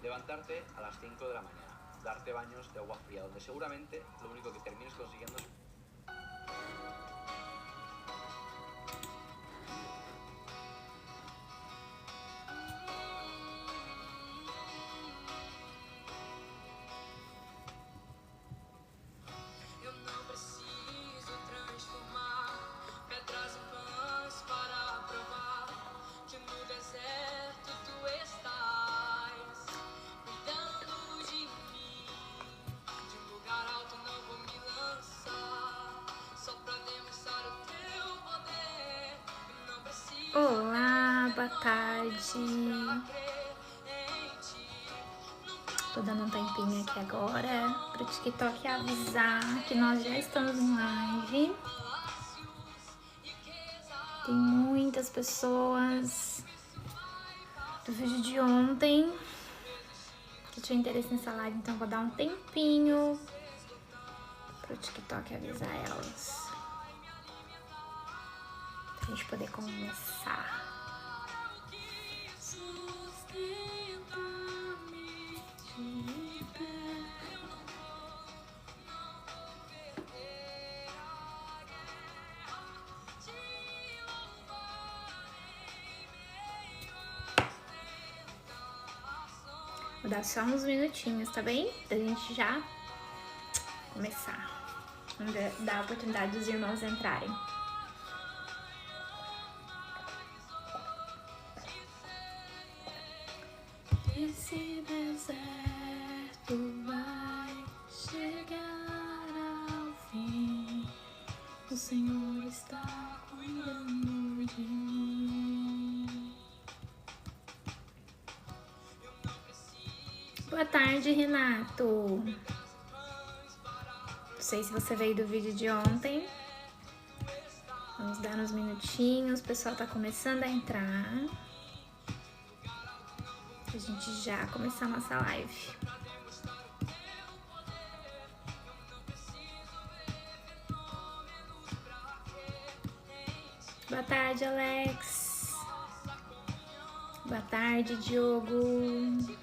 levantarte a las 5 de la mañana, darte baños de agua fría, donde seguramente lo único que termines consiguiendo es... Olá, boa tarde. Tô dando um tempinho aqui agora pro TikTok avisar que nós já estamos em live. Tem muitas pessoas do vídeo de ontem que tinham interesse nessa live, então vou dar um tempinho pro TikTok avisar elas. Pra gente poder começar. Vou dar só uns minutinhos, tá bem? Pra gente já começar. Vamos dar a oportunidade dos irmãos entrarem. Esse deserto vai chegar ao fim. O Senhor está cuidando de mim. Boa tarde, Renato. Não sei se você veio do vídeo de ontem. Vamos dar uns minutinhos. O pessoal tá começando a entrar. A gente já começar a nossa live. Boa tarde, Alex. Boa tarde, Diogo.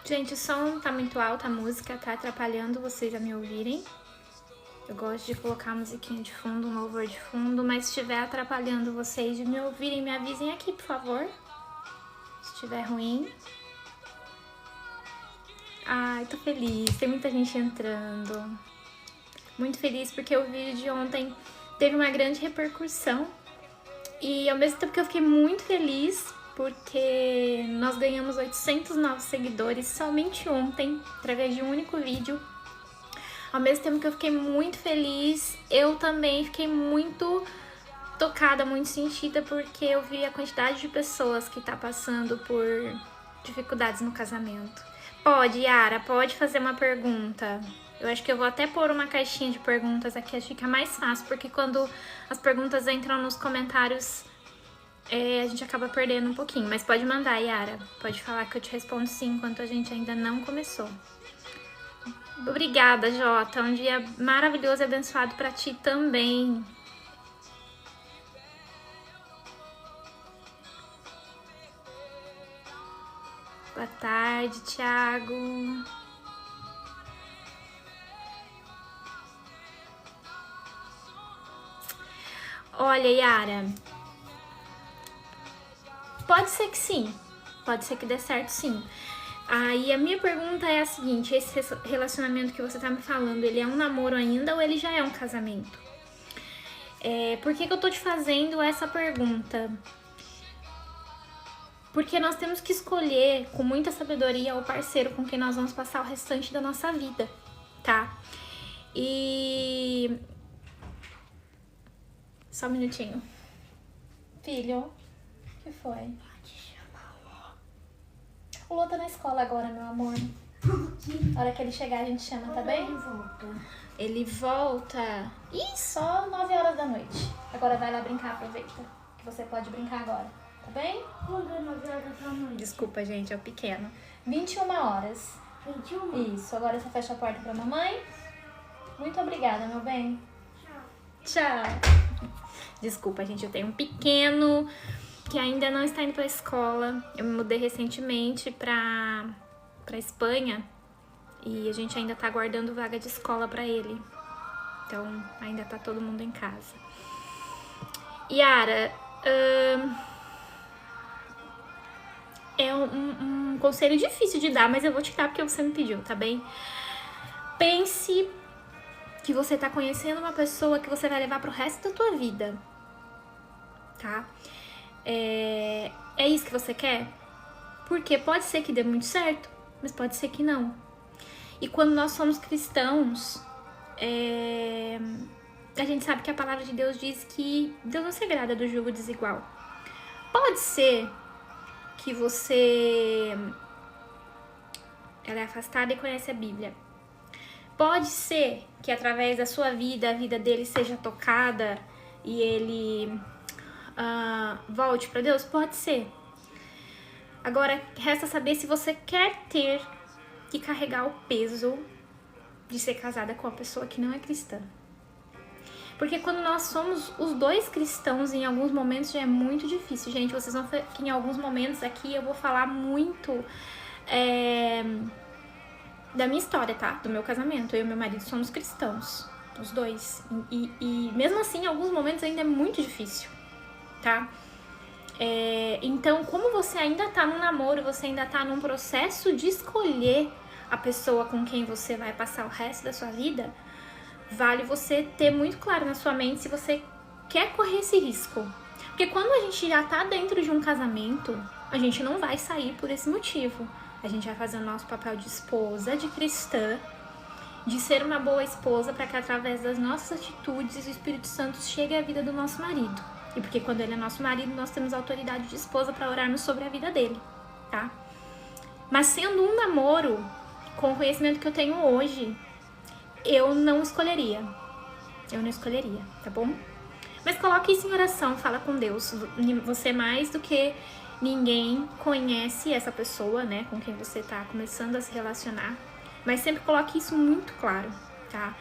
Gente, o som tá muito alto, a música tá atrapalhando vocês a me ouvirem. Eu gosto de colocar a musiquinha de fundo, um louvor de fundo, mas se estiver atrapalhando vocês de me ouvirem, me avisem aqui, por favor. Se estiver ruim. Ai, tô feliz, tem muita gente entrando. Muito feliz porque o vídeo de ontem teve uma grande repercussão. E ao mesmo tempo que eu fiquei muito feliz, porque nós ganhamos 800 novos seguidores somente ontem, através de um único vídeo. Ao mesmo tempo que eu fiquei muito feliz, eu também fiquei muito tocada, muito sentida, porque eu vi a quantidade de pessoas que tá passando por dificuldades no casamento. Pode, Yara, pode fazer uma pergunta. Eu acho que eu vou até pôr uma caixinha de perguntas aqui, acho que fica mais fácil, porque quando as perguntas entram nos comentários, a gente acaba perdendo um pouquinho. Mas pode mandar, Yara. Pode falar que eu te respondo sim, enquanto a gente ainda não começou. Obrigada, Jota. Um dia maravilhoso e abençoado pra ti também. Boa tarde, Thiago. Olha, Yara, pode ser que sim. Pode ser que dê certo, sim. Aí a minha pergunta é a seguinte: esse relacionamento que você tá me falando, ele é um namoro ainda ou ele já é um casamento? Por que eu tô te fazendo essa pergunta? Porque nós temos que escolher com muita sabedoria o parceiro com quem nós vamos passar o restante da nossa vida, tá? E... Só um minutinho. Filho, o que foi? O Lô tá na escola agora, meu amor. Na hora que ele chegar, a gente chama, tá bem? Ele volta. Ele volta... Ih, só 9 horas da noite. Agora vai lá brincar, aproveita. Que você pode brincar agora, tá bem? Quando é 9 horas da noite? Desculpa, gente, é o pequeno. 21 horas. 21? Isso, agora você fecha a porta pra mamãe. Muito obrigada, meu bem. Tchau. Tchau. Desculpa, gente, eu tenho um pequeno que ainda não está indo pra escola. Eu me mudei recentemente pra Espanha e a gente ainda tá aguardando vaga de escola pra ele. Então, ainda tá todo mundo em casa. Yara, é um conselho difícil de dar, mas eu vou te dar porque você me pediu, tá bem? Pense que você tá conhecendo uma pessoa que você vai levar pro resto da tua vida, tá? É isso que você quer? Porque pode ser que dê muito certo, mas pode ser que não. E quando nós somos cristãos, a gente sabe que a palavra de Deus diz que Deus não se agrada do jugo desigual. Pode ser que você... Ela é afastada e conhece a Bíblia. Pode ser que através da sua vida, a vida dele seja tocada e ele volte para Deus? Pode ser. Agora, resta saber se você quer ter que carregar o peso de ser casada com uma pessoa que não é cristã. Porque quando nós somos os dois cristãos, em alguns momentos já é muito difícil. Gente, vocês vão ver que em alguns momentos aqui eu vou falar muito da minha história, tá? Do meu casamento. Eu e meu marido somos cristãos, os dois. E mesmo assim, em alguns momentos ainda é muito difícil, tá? Então, como você ainda tá num namoro, você ainda tá num processo de escolher a pessoa com quem você vai passar o resto da sua vida, vale você ter muito claro na sua mente se você quer correr esse risco. Porque quando a gente já tá dentro de um casamento, a gente não vai sair por esse motivo. A gente vai fazer o nosso papel de esposa, de cristã, de ser uma boa esposa para que através das nossas atitudes o Espírito Santo chegue à vida do nosso marido. E porque quando ele é nosso marido, nós temos autoridade de esposa para orarmos sobre a vida dele, tá? Mas sendo um namoro, com o conhecimento que eu tenho hoje, eu não escolheria. Eu não escolheria, tá bom? Mas coloque isso em oração, fala com Deus. Você mais do que ninguém conhece essa pessoa, né? Com quem você tá começando a se relacionar. Mas sempre coloque isso muito claro, tá?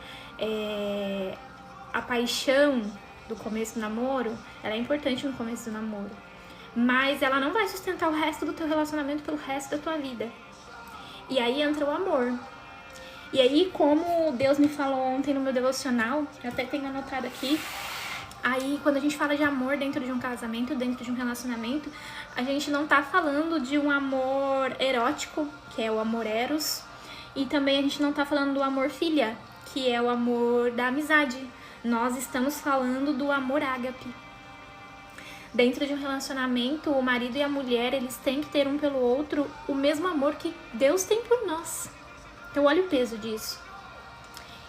A paixão do começo do namoro, ela é importante no começo do namoro. Mas ela não vai sustentar o resto do teu relacionamento pelo resto da tua vida. E aí entra o amor. E aí, como Deus me falou ontem no meu devocional, eu até tenho anotado aqui, aí quando a gente fala de amor dentro de um casamento, dentro de um relacionamento, a gente não tá falando de um amor erótico, que é o amor eros, e também a gente não tá falando do amor filia, que é o amor da amizade. Nós estamos falando do amor ágape. Dentro de um relacionamento, o marido e a mulher, eles têm que ter um pelo outro o mesmo amor que Deus tem por nós. Então, olha o peso disso.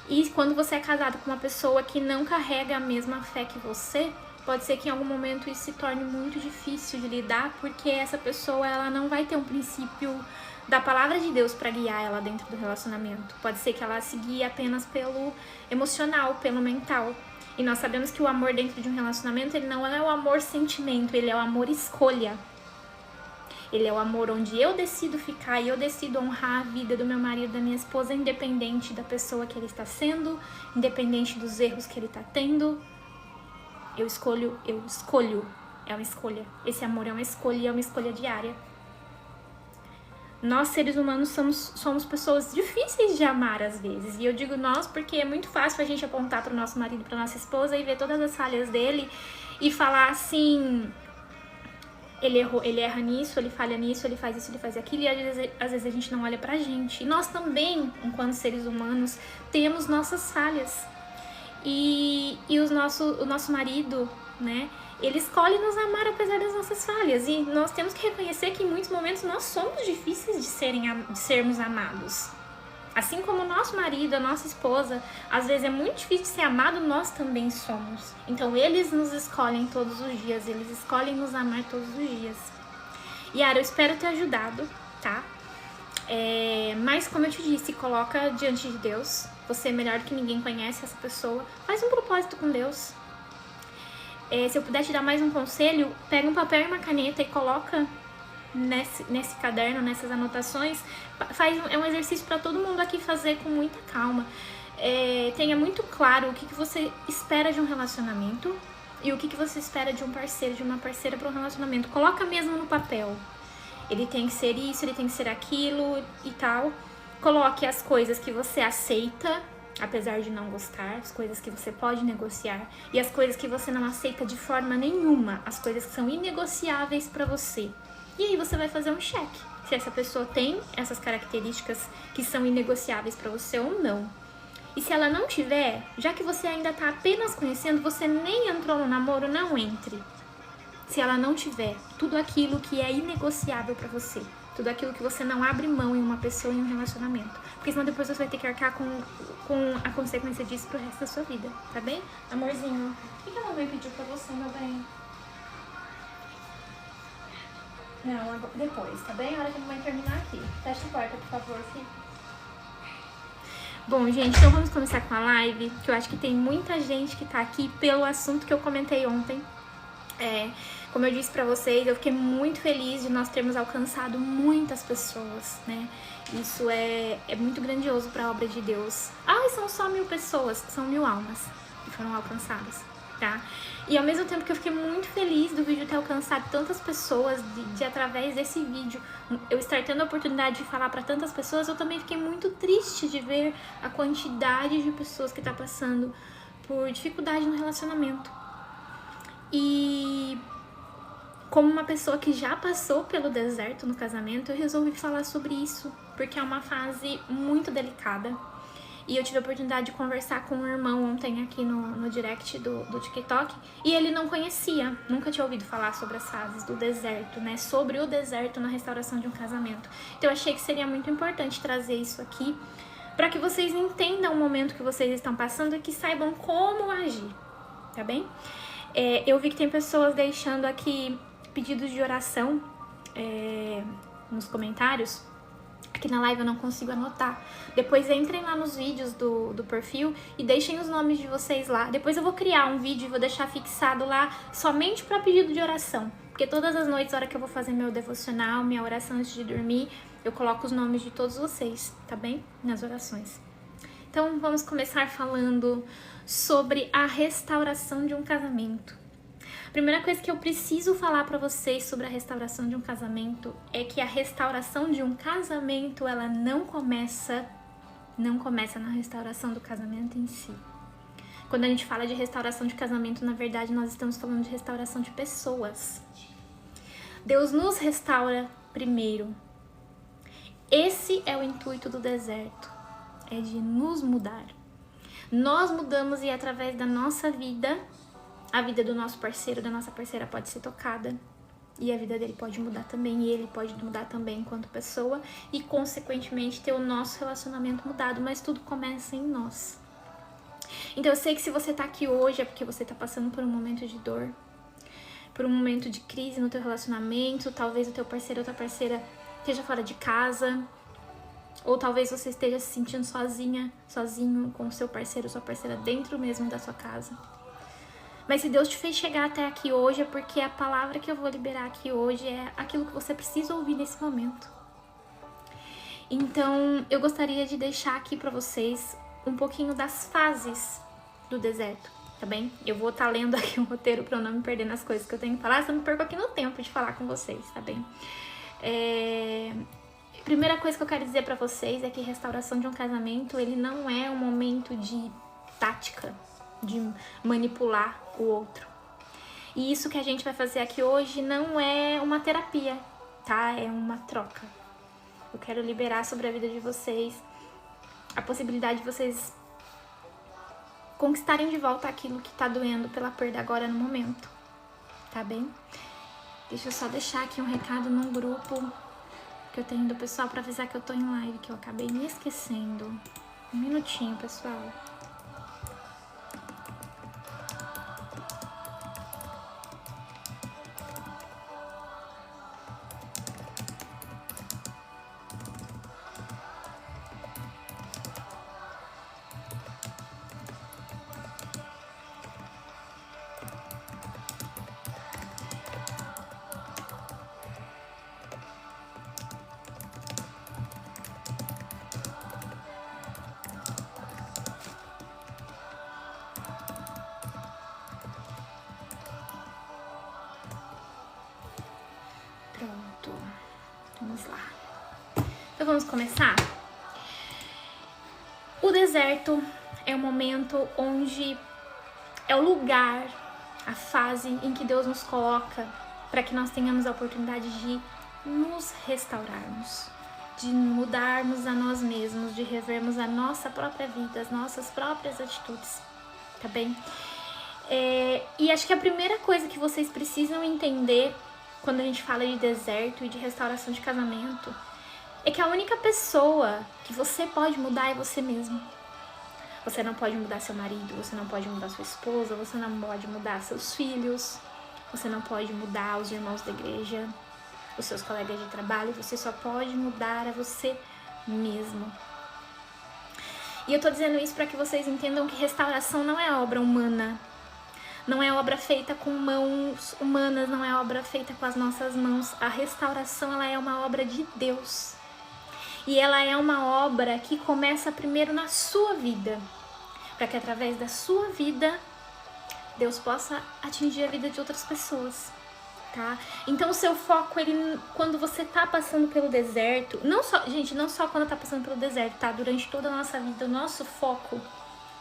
E quando você é casado com uma pessoa que não carrega a mesma fé que você, pode ser que em algum momento isso se torne muito difícil de lidar, porque essa pessoa ela não vai ter um princípio da palavra de Deus para guiar ela dentro do relacionamento. Pode ser que ela se guie apenas pelo emocional, pelo mental. E nós sabemos que o amor dentro de um relacionamento, ele não é o amor sentimento, ele é o amor escolha. Ele é o amor onde eu decido ficar e eu decido honrar a vida do meu marido, da minha esposa, independente da pessoa que ele está sendo, independente dos erros que ele está tendo. Eu escolho. É uma escolha. Esse amor é uma escolha diária. Nós, seres humanos, somos pessoas difíceis de amar às vezes. E eu digo nós porque é muito fácil a gente apontar para o nosso marido, para nossa esposa e ver todas as falhas dele e falar assim... Ele erra nisso, ele falha nisso, ele faz isso, ele faz aquilo, e às vezes a gente não olha pra gente. E nós também, enquanto seres humanos, temos nossas falhas. E o nosso marido, né, ele escolhe nos amar apesar das nossas falhas. E nós temos que reconhecer que em muitos momentos nós somos difíceis de sermos amados. Assim como o nosso marido, a nossa esposa, às vezes é muito difícil de ser amado, nós também somos. Então, eles nos escolhem todos os dias, eles escolhem nos amar todos os dias. Yara, eu espero ter ajudado, tá? Mas, como eu te disse, coloca diante de Deus. Você é melhor do que ninguém conhece essa pessoa. Faz um propósito com Deus. Se eu puder te dar mais um conselho, pega um papel e uma caneta e coloca... Nesse caderno, nessas anotações, é um exercício para todo mundo aqui fazer com muita calma. Tenha muito claro o que você espera de um relacionamento. e o que você espera de um parceiro, de uma parceira para um relacionamento. Coloca mesmo no papel. Ele tem que ser isso, ele tem que ser aquilo e tal. Coloque as coisas que você aceita, apesar de não gostar, as coisas que você pode negociar e as coisas que você não aceita de forma nenhuma, as coisas que são inegociáveis para você. E aí você vai fazer um cheque, se essa pessoa tem essas características que são inegociáveis para você ou não. E se ela não tiver, já que você ainda tá apenas conhecendo, você nem entrou no namoro, não entre. Se ela não tiver tudo aquilo que é inegociável pra você, tudo aquilo que você não abre mão em uma pessoa, em um relacionamento. Porque senão depois você vai ter que arcar com a consequência disso pro resto da sua vida, tá bem? Amorzinho, o que a mamãe pediu pra você, meu bem? Não, depois, tá bem? A hora que a mamãe terminar aqui. Fecha a porta, por favor, filho. Bom, gente, então vamos começar com a live, que eu acho que tem muita gente que tá aqui pelo assunto que eu comentei ontem. Como eu disse pra vocês, eu fiquei muito feliz de nós termos alcançado muitas pessoas, né? Isso é muito grandioso pra obra de Deus. São só 1000 pessoas, são 1000 almas que foram alcançadas, tá? E ao mesmo tempo que eu fiquei muito feliz do vídeo ter alcançado tantas pessoas, de através desse vídeo eu estar tendo a oportunidade de falar pra tantas pessoas, eu também fiquei muito triste de ver a quantidade de pessoas que tá passando por dificuldade no relacionamento. E como uma pessoa que já passou pelo deserto no casamento, eu resolvi falar sobre isso, porque é uma fase muito delicada. E eu tive a oportunidade de conversar com um irmão ontem aqui no direct do TikTok, e ele não conhecia, nunca tinha ouvido falar sobre as fases do deserto, né? Sobre o deserto na restauração de um casamento. Então eu achei que seria muito importante trazer isso aqui, para que vocês entendam o momento que vocês estão passando e que saibam como agir, tá bem? Eu vi que tem pessoas deixando aqui pedidos de oração nos comentários. Aqui na live eu não consigo anotar. Depois entrem lá nos vídeos do perfil e deixem os nomes de vocês lá. Depois eu vou criar um vídeo e vou deixar fixado lá somente para pedido de oração. Porque todas as noites, na hora que eu vou fazer meu devocional, minha oração antes de dormir, eu coloco os nomes de todos vocês, tá bem? Nas orações. Então vamos começar falando sobre a restauração de um casamento. A primeira coisa que eu preciso falar pra vocês sobre a restauração de um casamento é que a restauração de um casamento, ela não começa na restauração do casamento em si. Quando a gente fala de restauração de casamento, na verdade, nós estamos falando de restauração de pessoas. Deus nos restaura primeiro. Esse é o intuito do deserto, é de nos mudar. Nós mudamos e através da nossa vida, a vida do nosso parceiro, da nossa parceira pode ser tocada. E a vida dele pode mudar também, e ele pode mudar também enquanto pessoa. E, consequentemente, ter o nosso relacionamento mudado. Mas tudo começa em nós. Então, eu sei que se você tá aqui hoje é porque você tá passando por um momento de dor. Por um momento de crise no teu relacionamento. Talvez o teu parceiro ou tua parceira esteja fora de casa. Ou talvez você esteja se sentindo sozinho com o seu parceiro ou sua parceira dentro mesmo da sua casa. Mas se Deus te fez chegar até aqui hoje, é porque a palavra que eu vou liberar aqui hoje é aquilo que você precisa ouvir nesse momento. Então, eu gostaria de deixar aqui pra vocês um pouquinho das fases do deserto, tá bem? Eu vou estar lendo aqui um roteiro pra eu não me perder nas coisas que eu tenho que falar, senão eu me perco aqui no tempo de falar com vocês, tá bem? Primeira coisa que eu quero dizer pra vocês é que restauração de um casamento, ele não é um momento de tática, de manipular o outro. E isso que a gente vai fazer aqui hoje não é uma terapia, tá? É uma troca. Eu quero liberar sobre a vida de vocês a possibilidade de vocês conquistarem de volta aquilo que tá doendo pela perda agora no momento, tá bem? Deixa eu só deixar aqui um recado num grupo que eu tenho do pessoal pra avisar que eu tô em live, que eu acabei me esquecendo. Um minutinho, pessoal. Então vamos começar? O deserto é o momento onde é o lugar, a fase em que Deus nos coloca para que nós tenhamos a oportunidade de nos restaurarmos, de mudarmos a nós mesmos, de revermos a nossa própria vida, as nossas próprias atitudes, tá bem? E acho que a primeira coisa que vocês precisam entender quando a gente fala de deserto e de restauração de casamento é que a única pessoa que você pode mudar é você mesmo. Você não pode mudar seu marido, você não pode mudar sua esposa, você não pode mudar seus filhos, você não pode mudar os irmãos da igreja, os seus colegas de trabalho, você só pode mudar a você mesmo. E eu tô dizendo isso para que vocês entendam que restauração não é obra humana, não é obra feita com mãos humanas, não é obra feita com as nossas mãos. A restauração, ela é uma obra de Deus. E ela é uma obra que começa primeiro na sua vida, para que através da sua vida, Deus possa atingir a vida de outras pessoas, tá? Então o seu foco, quando você tá passando pelo deserto, não só quando tá passando pelo deserto, tá? Durante toda a nossa vida, o nosso foco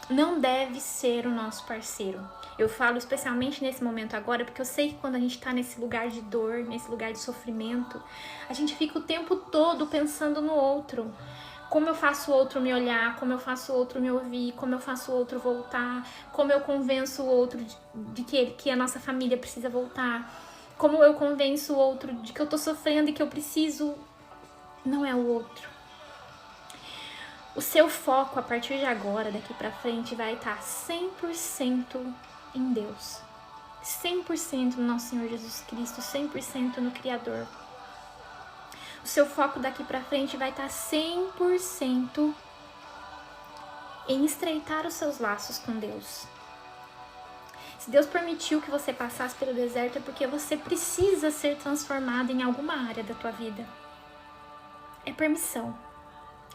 não deve ser o nosso parceiro. Eu falo especialmente nesse momento agora, porque eu sei que quando a gente tá nesse lugar de dor, nesse lugar de sofrimento, a gente fica o tempo todo pensando no outro. Como eu faço o outro me olhar, como eu faço o outro me ouvir, como eu faço o outro voltar, como eu convenço o outro de que a nossa família precisa voltar, como eu convenço o outro de que eu tô sofrendo e que eu preciso. Não é o outro. O seu foco, a partir de agora, daqui pra frente, vai estar 100% em Deus. 100% no nosso Senhor Jesus Cristo, 100% no Criador. O seu foco daqui pra frente vai estar 100% em estreitar os seus laços com Deus. Se Deus permitiu que você passasse pelo deserto, é porque você precisa ser transformado em alguma área da tua vida. É permissão.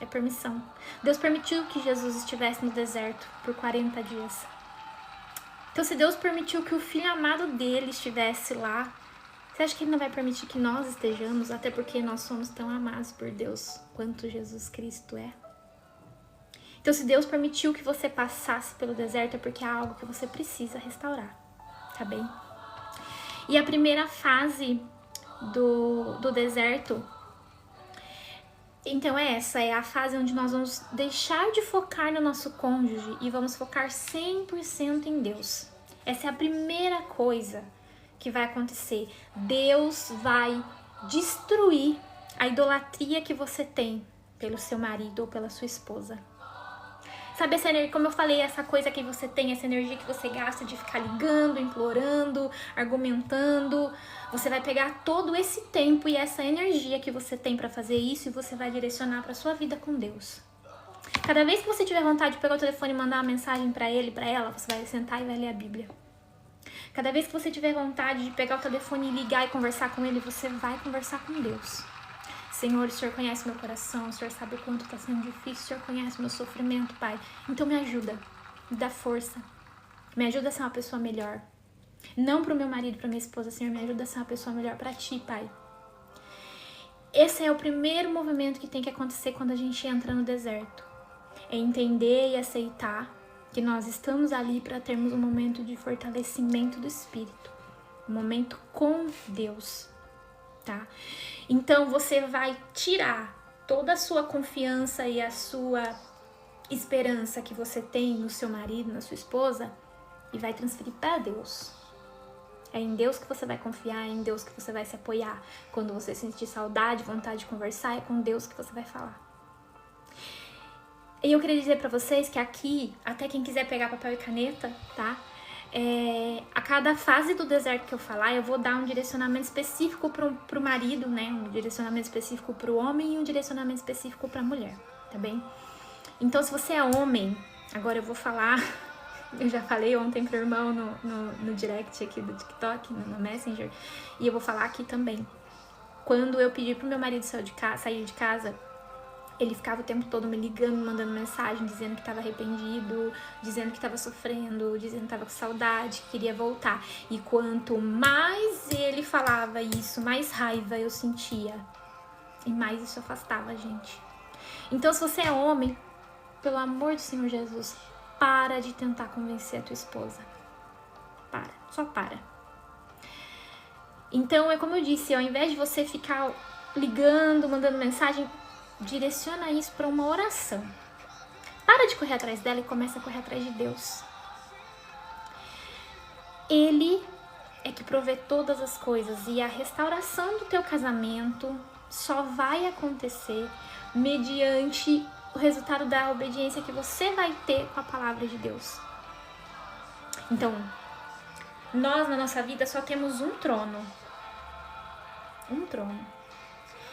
É permissão. Deus permitiu que Jesus estivesse no deserto por 40 dias. Então, se Deus permitiu que o Filho amado dele estivesse lá, você acha que ele não vai permitir que nós estejamos? Até porque nós somos tão amados por Deus quanto Jesus Cristo é. Então, se Deus permitiu que você passasse pelo deserto, é porque é algo que você precisa restaurar, tá bem? E a primeira fase do deserto, então é a fase onde nós vamos deixar de focar no nosso cônjuge e vamos focar 100% em Deus. Essa é a primeira coisa que vai acontecer. Deus vai destruir a idolatria que você tem pelo seu marido ou pela sua esposa. Sabe essa energia, como eu falei, essa coisa que você tem, essa energia que você gasta de ficar ligando, implorando, argumentando. Você vai pegar todo esse tempo e essa energia que você tem pra fazer isso e você vai direcionar pra sua vida com Deus. Cada vez que você tiver vontade de pegar o telefone e mandar uma mensagem pra ele, pra ela, você vai sentar e vai ler a Bíblia. Cada vez que você tiver vontade de pegar o telefone e ligar e conversar com ele, você vai conversar com Deus. Senhor, o Senhor conhece meu coração, o Senhor sabe o quanto está sendo difícil, o Senhor conhece meu sofrimento, Pai. Então me ajuda, me dá força, me ajuda a ser uma pessoa melhor. Não para o meu marido, para minha esposa, Senhor, me ajuda a ser uma pessoa melhor para Ti, Pai. Esse é o primeiro movimento que tem que acontecer quando a gente entra no deserto. É entender e aceitar que nós estamos ali para termos um momento de fortalecimento do Espírito, um momento com Deus, tá? Então você vai tirar toda a sua confiança e a sua esperança que você tem no seu marido, na sua esposa, e vai transferir para Deus. É em Deus que você vai confiar, é em Deus que você vai se apoiar. Quando você sentir saudade, vontade de conversar, é com Deus que você vai falar. E eu queria dizer pra vocês que aqui, até quem quiser pegar papel e caneta, tá? A cada fase do deserto que eu falar, eu vou dar um direcionamento específico pro marido, né? Um direcionamento específico pro homem e um direcionamento específico pra mulher, tá bem? Então, se você é homem, agora eu vou falar... Eu já falei ontem pro irmão no direct aqui do TikTok, no Messenger, e eu vou falar aqui também. Quando eu pedi pro meu marido sair de casa, ele ficava o tempo todo me ligando, me mandando mensagem, dizendo que estava arrependido, dizendo que estava sofrendo, dizendo que estava com saudade, que queria voltar. E quanto mais ele falava isso, mais raiva eu sentia. E mais isso afastava a gente. Então, se você é homem, pelo amor do Senhor Jesus, para de tentar convencer a tua esposa. Para, só para. Então, é como eu disse, ao invés de você ficar ligando, mandando mensagem, direciona isso para uma oração. Para de correr atrás dela e começa a correr atrás de Deus. Ele é que provê todas as coisas e a restauração do teu casamento só vai acontecer mediante o resultado da obediência que você vai ter com a palavra de Deus. Então, nós na nossa vida só temos um trono. Um trono.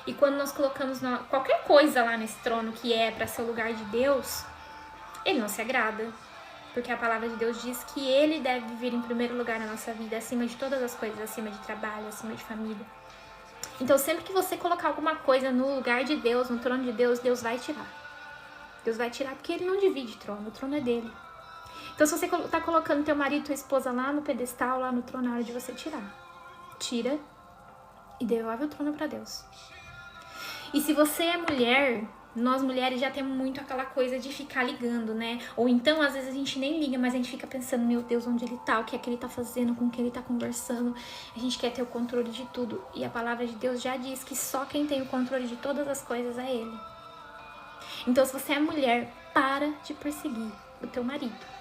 E quando nós colocamos qualquer coisa lá nesse trono que é para ser o lugar de Deus, ele não se agrada. Porque a palavra de Deus diz que ele deve vir em primeiro lugar na nossa vida, acima de todas as coisas, acima de trabalho, acima de família. Então, sempre que você colocar alguma coisa no lugar de Deus, no trono de Deus, Deus vai tirar. Deus vai tirar porque ele não divide trono, o trono é dele. Então, se você tá colocando teu marido e tua esposa lá no pedestal, lá no trono, é hora de você tirar. Tira e devolve o trono para Deus. E se você é mulher, nós mulheres já temos muito aquela coisa de ficar ligando, né? Ou então, às vezes a gente nem liga, mas a gente fica pensando, meu Deus, onde ele tá, o que é que ele tá fazendo, com quem ele tá conversando. A gente quer ter o controle de tudo. E a palavra de Deus já diz que só quem tem o controle de todas as coisas é ele. Então, se você é mulher, para de perseguir o teu marido.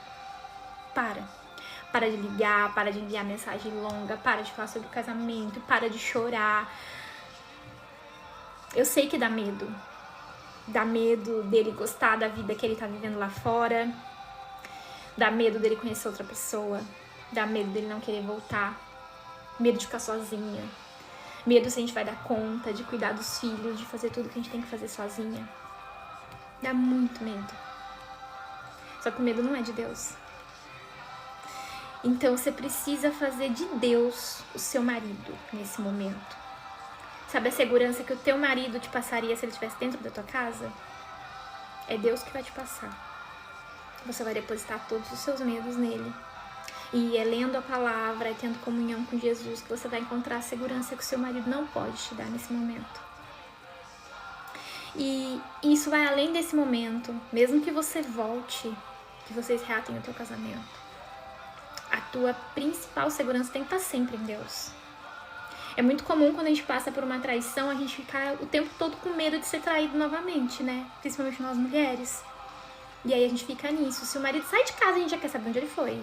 Para de ligar, para de enviar mensagem longa, para de falar sobre o casamento, para de chorar. Eu sei que dá medo. Dá medo dele gostar da vida que ele tá vivendo lá fora. Dá medo dele conhecer outra pessoa. Dá medo dele não querer voltar. Medo de ficar sozinha. Medo se a gente vai dar conta de cuidar dos filhos, de fazer tudo que a gente tem que fazer sozinha. Dá muito medo. Só que o medo não é de Deus. Então você precisa fazer de Deus o seu marido nesse momento. Sabe a segurança que o teu marido te passaria se ele estivesse dentro da tua casa? É Deus que vai te passar. Você vai depositar todos os seus medos nele. E é lendo a palavra, é tendo comunhão com Jesus, que você vai encontrar a segurança que o seu marido não pode te dar nesse momento. E isso vai além desse momento. Mesmo que você volte, que vocês reatem o teu casamento, a tua principal segurança tem que estar sempre em Deus. É muito comum quando a gente passa por uma traição, a gente ficar o tempo todo com medo de ser traído novamente, né? Principalmente nós mulheres. E aí a gente fica nisso. Se o marido sai de casa, a gente já quer saber onde ele foi.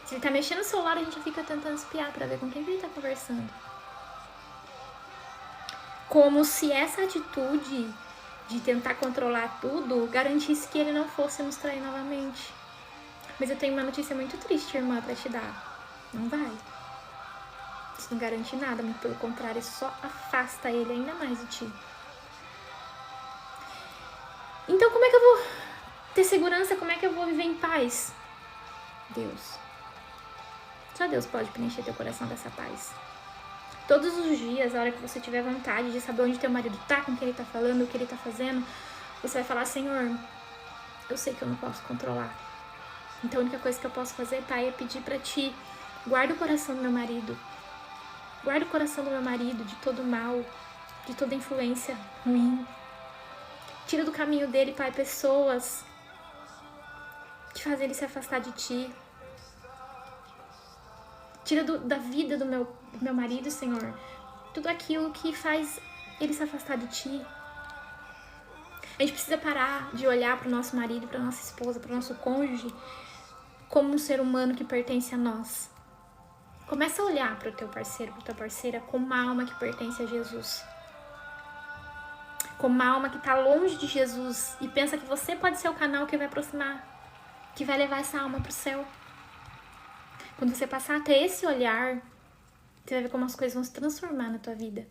Se ele tá mexendo no celular, a gente já fica tentando espiar pra ver com quem ele tá conversando. Como se essa atitude de tentar controlar tudo garantisse que ele não fosse nos trair novamente. Mas eu tenho uma notícia muito triste, irmã, pra te dar. Não vai. Isso não garante nada, muito pelo contrário, isso só afasta ele ainda mais de ti. Então como é que eu vou ter segurança? Como é que eu vou viver em paz? Deus. Só Deus pode preencher teu coração dessa paz. Todos os dias, a hora que você tiver vontade de saber onde teu marido tá, com quem ele tá falando, o que ele tá fazendo, você vai falar, Senhor, eu sei que eu não posso controlar. Então a única coisa que eu posso fazer, Pai, é pedir pra ti, guarda o coração do meu marido. Guarda o coração do meu marido de todo mal, de toda influência ruim. Tira do caminho dele, Pai, pessoas que fazem ele se afastar de ti. Tira da vida do meu marido, Senhor, tudo aquilo que faz ele se afastar de ti. A gente precisa parar de olhar para o nosso marido, para nossa esposa, para o nosso cônjuge como um ser humano que pertence a nós. Começa a olhar para o teu parceiro, para tua parceira, como uma alma que pertence a Jesus. Como uma alma que está longe de Jesus e pensa que você pode ser o canal que vai aproximar, que vai levar essa alma para o céu. Quando você passar a ter esse olhar, você vai ver como as coisas vão se transformar na tua vida.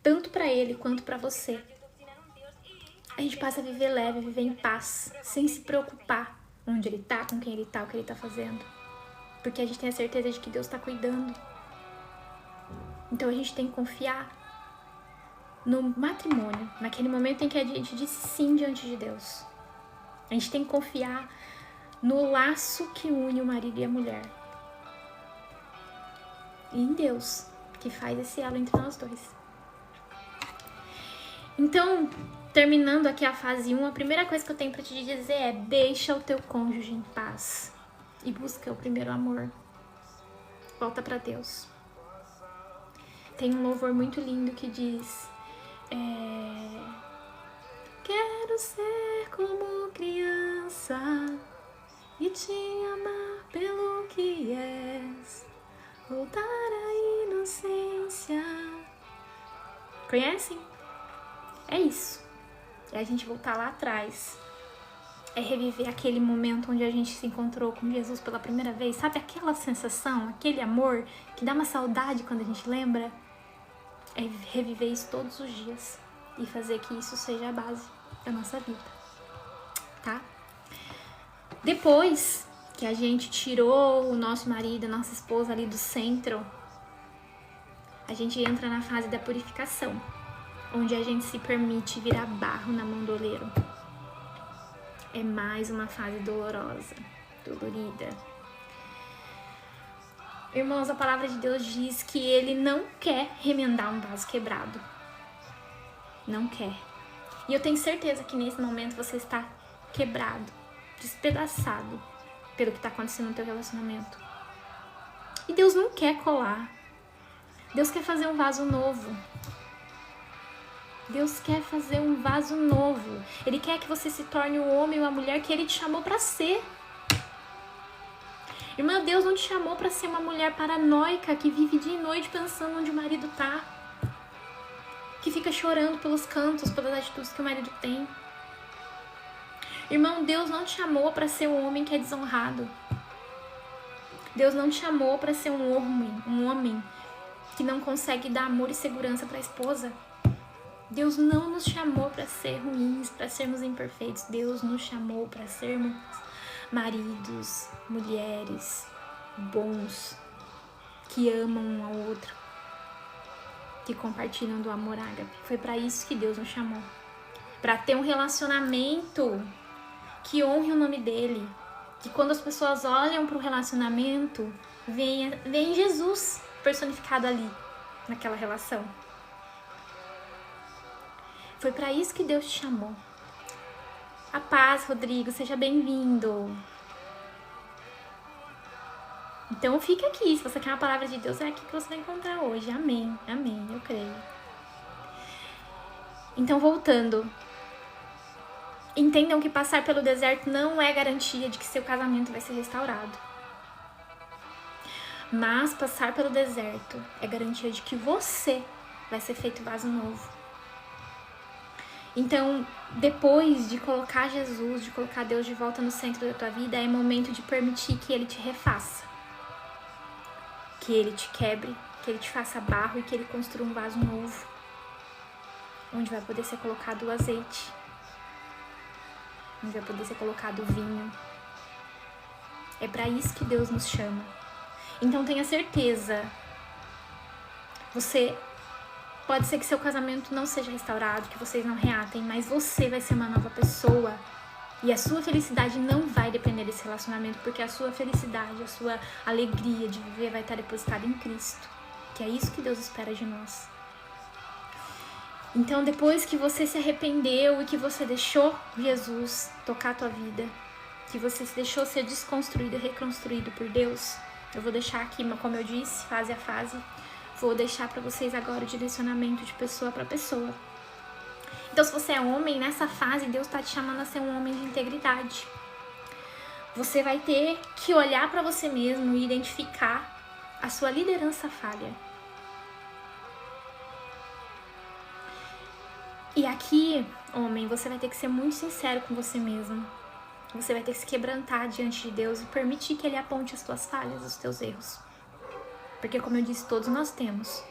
Tanto para ele quanto para você. A gente passa a viver leve, a viver em paz, sem se preocupar onde ele tá, com quem ele tá, o que ele tá fazendo. Porque a gente tem a certeza de que Deus tá cuidando. Então a gente tem que confiar no matrimônio, naquele momento em que a gente disse sim diante de Deus. A gente tem que confiar no laço que une o marido e a mulher. E em Deus, que faz esse elo entre nós dois. Então, terminando aqui a fase 1, a primeira coisa que eu tenho pra te dizer é: deixa o teu cônjuge em paz e busca o primeiro amor. Volta pra Deus. Tem um louvor muito lindo que diz: quero ser como criança e te amar pelo que és, voltar à inocência. Conhecem? É isso. É a gente voltar lá atrás. É reviver aquele momento onde a gente se encontrou com Jesus pela primeira vez. Sabe aquela sensação, aquele amor que dá uma saudade quando a gente lembra? É reviver isso todos os dias e fazer que isso seja a base da nossa vida, tá? Depois que a gente tirou o nosso marido, a nossa esposa ali do centro, a gente entra na fase da purificação, onde a gente se permite virar barro na mão do oleiro. É mais uma fase dolorosa, dolorida. Irmãos, a palavra de Deus diz que Ele não quer remendar um vaso quebrado. Não quer. E eu tenho certeza que nesse momento você está quebrado, despedaçado pelo que está acontecendo no teu relacionamento. E Deus não quer colar. Deus quer fazer um vaso novo. Deus quer fazer um vaso novo. Ele quer que você se torne o homem ou a mulher que Ele te chamou para ser. Irmã, Deus não te chamou para ser uma mulher paranoica que vive dia e noite pensando onde o marido tá. Que fica chorando pelos cantos, pelas atitudes que o marido tem. Irmão, Deus não te chamou para ser um homem que é desonrado. Deus não te chamou para ser um homem que não consegue dar amor e segurança para a esposa. Deus não nos chamou para ser ruins, para sermos imperfeitos. Deus nos chamou para sermos maridos, mulheres bons, que amam um ao outro, que compartilham do amor ágape. Foi para isso que Deus nos chamou. Para ter um relacionamento que honre o nome dele. Que quando as pessoas olham para o relacionamento, vem Jesus personificado ali, naquela relação. Foi para isso que Deus te chamou. A paz, Rodrigo, seja bem-vindo. Então fica aqui, se você quer uma palavra de Deus, é aqui que você vai encontrar hoje. Amém, amém, eu creio. Então, voltando. Entendam que passar pelo deserto não é garantia de que seu casamento vai ser restaurado. Mas passar pelo deserto é garantia de que você vai ser feito vaso novo. Então, depois de colocar Jesus, de colocar Deus de volta no centro da tua vida, é momento de permitir que Ele te refaça. Que Ele te quebre, que Ele te faça barro e que Ele construa um vaso novo. Onde vai poder ser colocado o azeite. Onde vai poder ser colocado o vinho. É para isso que Deus nos chama. Então tenha certeza. Pode ser que seu casamento não seja restaurado, que vocês não reatem, mas você vai ser uma nova pessoa. E a sua felicidade não vai depender desse relacionamento, porque a sua felicidade, a sua alegria de viver vai estar depositada em Cristo. Que é isso que Deus espera de nós. Então, depois que você se arrependeu e que você deixou Jesus tocar a tua vida, que você se deixou ser desconstruído e reconstruído por Deus, eu vou deixar aqui, como eu disse, fase a fase, vou deixar para vocês agora o direcionamento de pessoa para pessoa. Então, se você é homem, nessa fase, Deus está te chamando a ser um homem de integridade. Você vai ter que olhar para você mesmo e identificar a sua liderança falha. E aqui, homem, você vai ter que ser muito sincero com você mesmo. Você vai ter que se quebrantar diante de Deus e permitir que Ele aponte as tuas falhas, os teus erros. Porque, como eu disse, todos nós temos.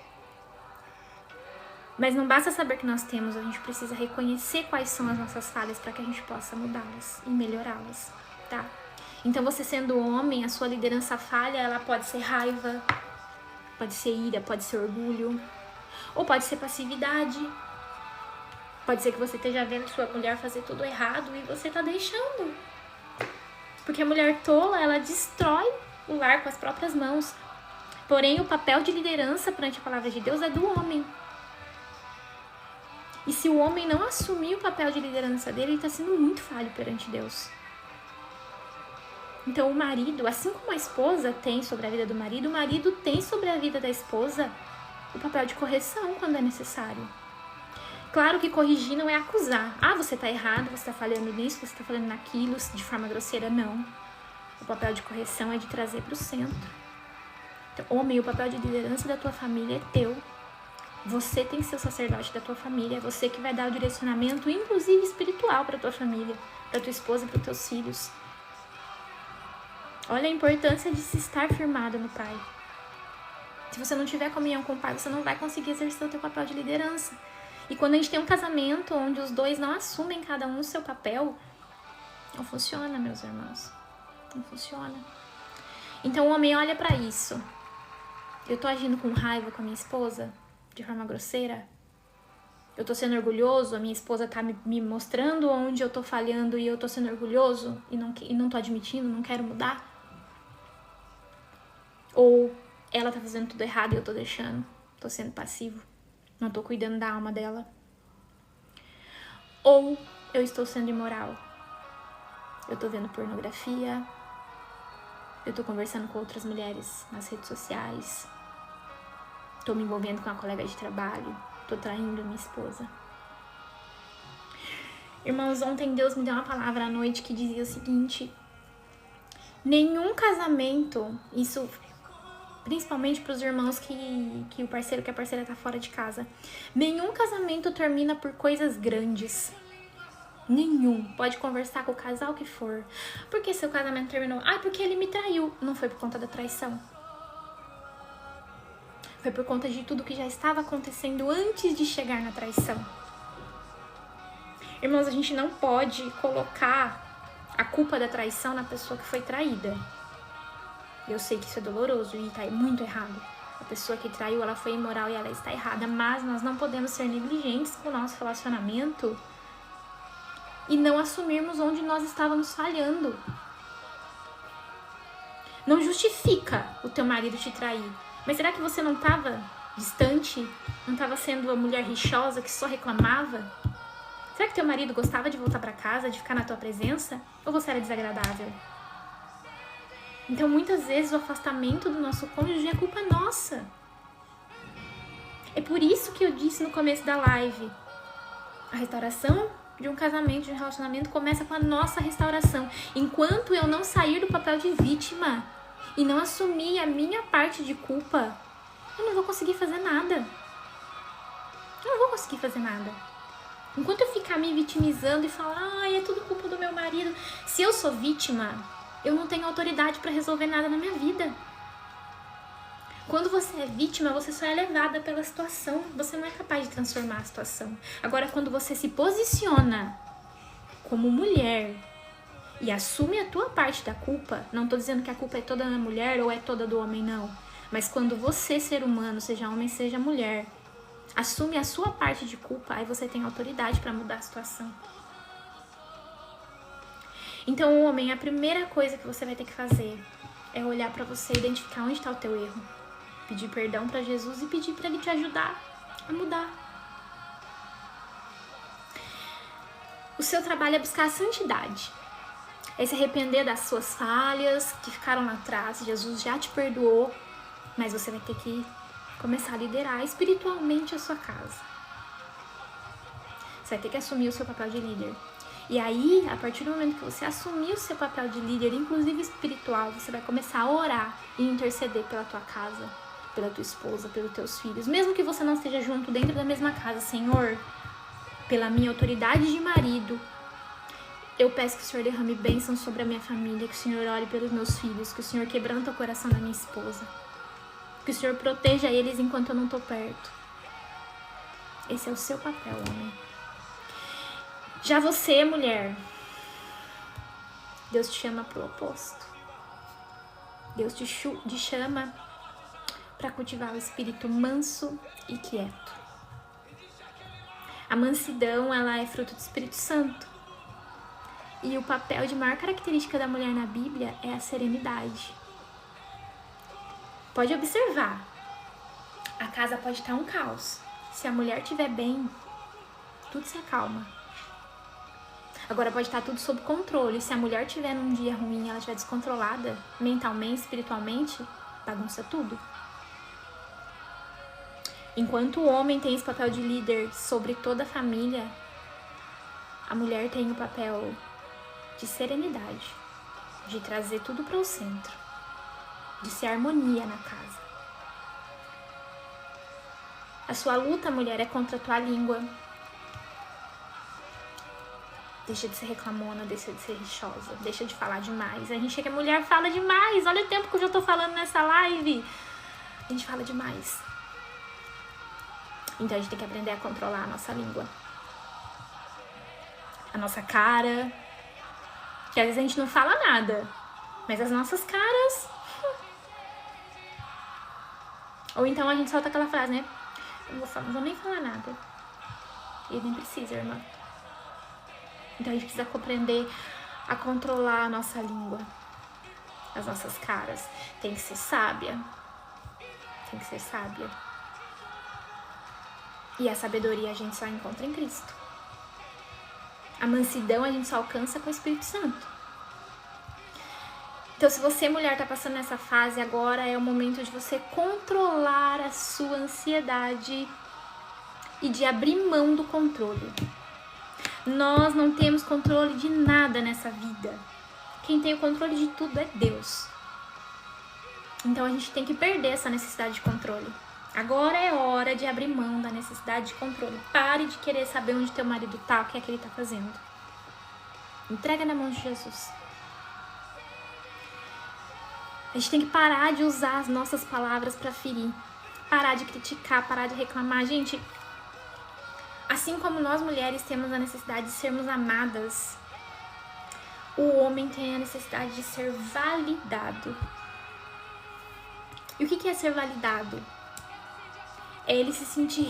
Mas não basta saber que nós temos, a gente precisa reconhecer quais são as nossas falhas para que a gente possa mudá-las e melhorá-las, tá? Então, você sendo homem, a sua liderança falha, ela pode ser raiva, pode ser ira, pode ser orgulho, ou pode ser passividade. Pode ser que você esteja vendo sua mulher fazer tudo errado e você tá deixando. Porque a mulher tola, ela destrói o lar com as próprias mãos. Porém, o papel de liderança perante a palavra de Deus é do homem. E se o homem não assumir o papel de liderança dele, ele está sendo muito falho perante Deus. Então o marido, assim como a esposa tem sobre a vida do marido, o marido tem sobre a vida da esposa o papel de correção quando é necessário. Claro que corrigir não é acusar. Ah, você está errado, você está falhando nisso, você está falando naquilo, de forma grosseira, não. O papel de correção é de trazer para o centro. Então, homem, o papel de liderança da tua família é teu. Você tem que ser o sacerdote da tua família. É você que vai dar o direcionamento, inclusive espiritual, para tua família, para tua esposa e para os teus filhos. Olha a importância de se estar firmado no Pai. Se você não tiver comunhão com o Pai, você não vai conseguir exercer o teu papel de liderança. E quando a gente tem um casamento onde os dois não assumem cada um o seu papel, não funciona, meus irmãos. Não funciona. Então o homem olha pra isso. Eu tô agindo com raiva com a minha esposa, de forma grosseira? Eu tô sendo orgulhoso? A minha esposa tá me mostrando onde eu tô falhando e eu tô sendo orgulhoso e não tô admitindo, não quero mudar? Ou ela tá fazendo tudo errado e eu tô deixando, tô sendo passivo, não tô cuidando da alma dela? Ou eu estou sendo imoral? Eu tô vendo pornografia, eu tô conversando com outras mulheres nas redes sociais, tô me envolvendo com uma colega de trabalho, tô traindo minha esposa. Irmãos, ontem Deus me deu uma palavra à noite que dizia o seguinte: nenhum casamento, isso principalmente para os irmãos que o parceiro, que a parceira tá fora de casa, nenhum casamento termina por coisas grandes. Nenhum. Pode conversar com o casal que for. Por que seu casamento terminou? Ah, porque ele me traiu. Não foi por conta da traição. Foi por conta de tudo que já estava acontecendo antes de chegar na traição. Irmãos, a gente não pode colocar a culpa da traição na pessoa que foi traída. Eu sei que isso é doloroso e tá muito errado. A pessoa que traiu, ela foi imoral e ela está errada. Mas nós não podemos ser negligentes com o nosso relacionamento e não assumirmos onde nós estávamos falhando. Não justifica o teu marido te trair. Mas será que você não estava distante? Não estava sendo a mulher rixosa que só reclamava? Será que teu marido gostava de voltar para casa, de ficar na tua presença? Ou você era desagradável? Então, muitas vezes, o afastamento do nosso cônjuge é culpa nossa. É por isso que eu disse no começo da live: a restauração de um casamento, de um relacionamento, começa com a nossa restauração. Enquanto eu não sair do papel de vítima e não assumir a minha parte de culpa, eu não vou conseguir fazer nada. Eu não vou conseguir fazer nada. Enquanto eu ficar me vitimizando e falar, é tudo culpa do meu marido. Se eu sou vítima, eu não tenho autoridade para resolver nada na minha vida. Quando você é vítima, você só é levada pela situação. Você não é capaz de transformar a situação. Agora, quando você se posiciona como mulher e assume a tua parte da culpa, não tô dizendo que a culpa é toda da mulher ou é toda do homem, não. Mas quando você, ser humano, seja homem, seja mulher, assume a sua parte de culpa, aí você tem autoridade para mudar a situação. Então, homem, a primeira coisa que você vai ter que fazer é olhar para você, identificar onde está o teu erro, pedir perdão para Jesus e pedir para Ele te ajudar a mudar. O seu trabalho é buscar a santidade, é se arrepender das suas falhas que ficaram lá atrás. Jesus já te perdoou, mas você vai ter que começar a liderar espiritualmente a sua casa. Você vai ter que assumir o seu papel de líder. E aí, a partir do momento que você assumir o seu papel de líder, inclusive espiritual, você vai começar a orar e interceder pela tua casa, pela tua esposa, pelos teus filhos. Mesmo que você não esteja junto dentro da mesma casa, Senhor, pela minha autoridade de marido, eu peço que o Senhor derrame bênção sobre a minha família, que o Senhor ore pelos meus filhos, que o Senhor quebranta o coração da minha esposa, que o Senhor proteja eles enquanto eu não estou perto. Esse é o seu papel, homem. Já você, mulher, Deus te chama pro oposto. Deus te chama para cultivar o espírito manso e quieto. A mansidão, ela é fruto do Espírito Santo. E o papel de maior característica da mulher na Bíblia é a serenidade. Pode observar, a casa pode estar um caos. Se a mulher estiver bem, tudo se acalma. Agora pode estar tudo sob controle. Se a mulher tiver num dia ruim, ela estiver descontrolada, mentalmente, espiritualmente, bagunça tudo. Enquanto o homem tem esse papel de líder sobre toda a família, a mulher tem o papel de serenidade, de trazer tudo para o centro, de ser harmonia na casa. A sua luta, mulher, é contra a tua língua. Deixa de ser reclamona, deixa de ser rixosa, deixa de falar demais. A gente chega, a mulher fala demais. Olha o tempo que eu já tô falando nessa live. A gente fala demais. Então a gente tem que aprender a controlar a nossa língua. A nossa cara. Que às vezes a gente não fala nada. Mas as nossas caras... Ou então a gente solta aquela frase, né? Não vou nem falar nada. E nem precisa, irmã. Então a gente precisa aprender a controlar a nossa língua, as nossas caras. Tem que ser sábia. Tem que ser sábia. E a sabedoria a gente só encontra em Cristo. A mansidão a gente só alcança com o Espírito Santo. Então, se você, mulher, tá passando nessa fase, agora é o momento de você controlar a sua ansiedade e de abrir mão do controle. Nós não temos controle de nada nessa vida. Quem tem o controle de tudo é Deus. Então a gente tem que perder essa necessidade de controle. Agora é hora de abrir mão da necessidade de controle. Pare de querer saber onde teu marido tá, o que é que ele tá fazendo. Entrega na mão de Jesus. A gente tem que parar de usar as nossas palavras pra ferir. Parar de criticar, parar de reclamar. Gente... Assim como nós mulheres temos a necessidade de sermos amadas, o homem tem a necessidade de ser validado. E o que é ser validado? É ele se sentir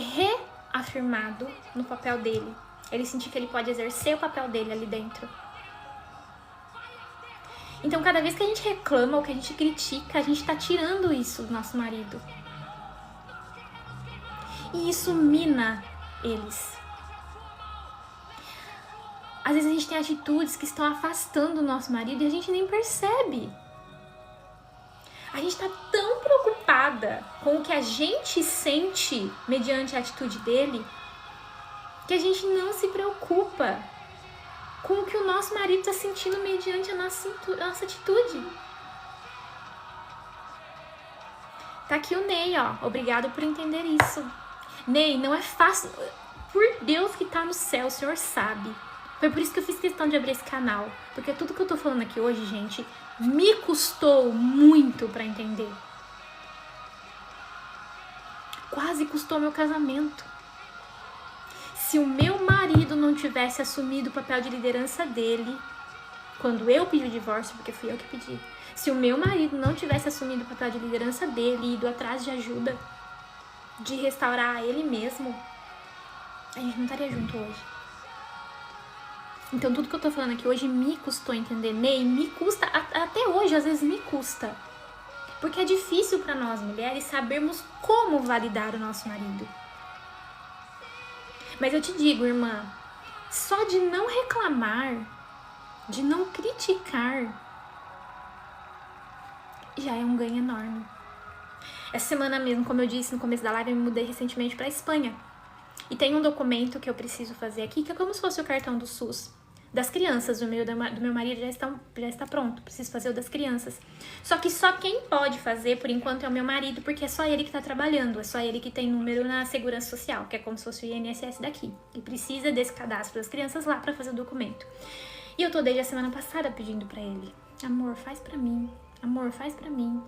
reafirmado no papel dele. Ele sentir que ele pode exercer o papel dele ali dentro. Então, cada vez que a gente reclama ou que a gente critica, a gente tá tirando isso do nosso marido. E isso mina eles. Às vezes a gente tem atitudes que estão afastando o nosso marido e a gente nem percebe. A gente tá tão preocupada com o que a gente sente mediante a atitude dele que a gente não se preocupa com o que o nosso marido tá sentindo mediante a nossa atitude. Tá aqui o Ney, ó. Obrigado por entender isso. Ney, não é fácil. Por Deus que tá no céu, o Senhor sabe. Foi por isso que eu fiz questão de abrir esse canal. Porque tudo que eu tô falando aqui hoje, gente, me custou muito pra entender. Quase custou meu casamento. Se o meu marido não tivesse assumido o papel de liderança dele, quando eu pedi o divórcio, porque fui eu que pedi. Se o meu marido não tivesse assumido o papel de liderança dele e ido atrás de ajuda, de restaurar ele mesmo, a gente não estaria junto hoje. Então tudo que eu tô falando aqui hoje me custou entender. Ney, me custa, até hoje às vezes me custa. Porque é difícil pra nós mulheres sabermos como validar o nosso marido. Mas eu te digo, irmã, só de não reclamar, de não criticar, já é um ganho enorme. Essa semana mesmo, como eu disse no começo da live, eu me mudei recentemente pra Espanha. E tem um documento que eu preciso fazer aqui, que é como se fosse o cartão do SUS. Das crianças, do meu marido já está pronto. Preciso fazer o das crianças. Só que só quem pode fazer, por enquanto, é o meu marido, porque é só ele que tá trabalhando. É só ele que tem número na Segurança Social, que é como se fosse o INSS daqui. E precisa desse cadastro das crianças lá pra fazer o documento. E eu tô desde a semana passada pedindo pra ele. Amor, faz pra mim. Amor, faz pra mim.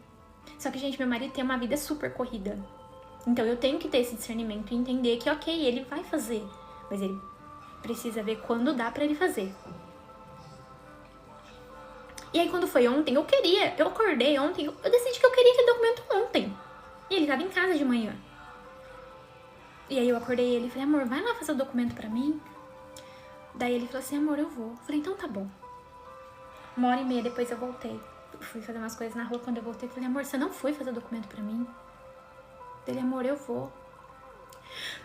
Só que, gente, meu marido tem uma vida super corrida. Então eu tenho que ter esse discernimento e entender que, ok, ele vai fazer. Mas ele precisa ver quando dá pra ele fazer. E aí quando foi ontem, eu acordei ontem, eu decidi que eu queria aquele documento ontem. E ele tava em casa de manhã. E aí eu acordei ele e falei, amor, vai lá fazer o documento pra mim? Daí ele falou assim, amor, eu vou. Eu falei, então tá bom. 1h30 depois eu voltei. Fui fazer umas coisas na rua, quando eu voltei, eu falei, amor, você não foi fazer o documento pra mim? Ele, amor, eu vou.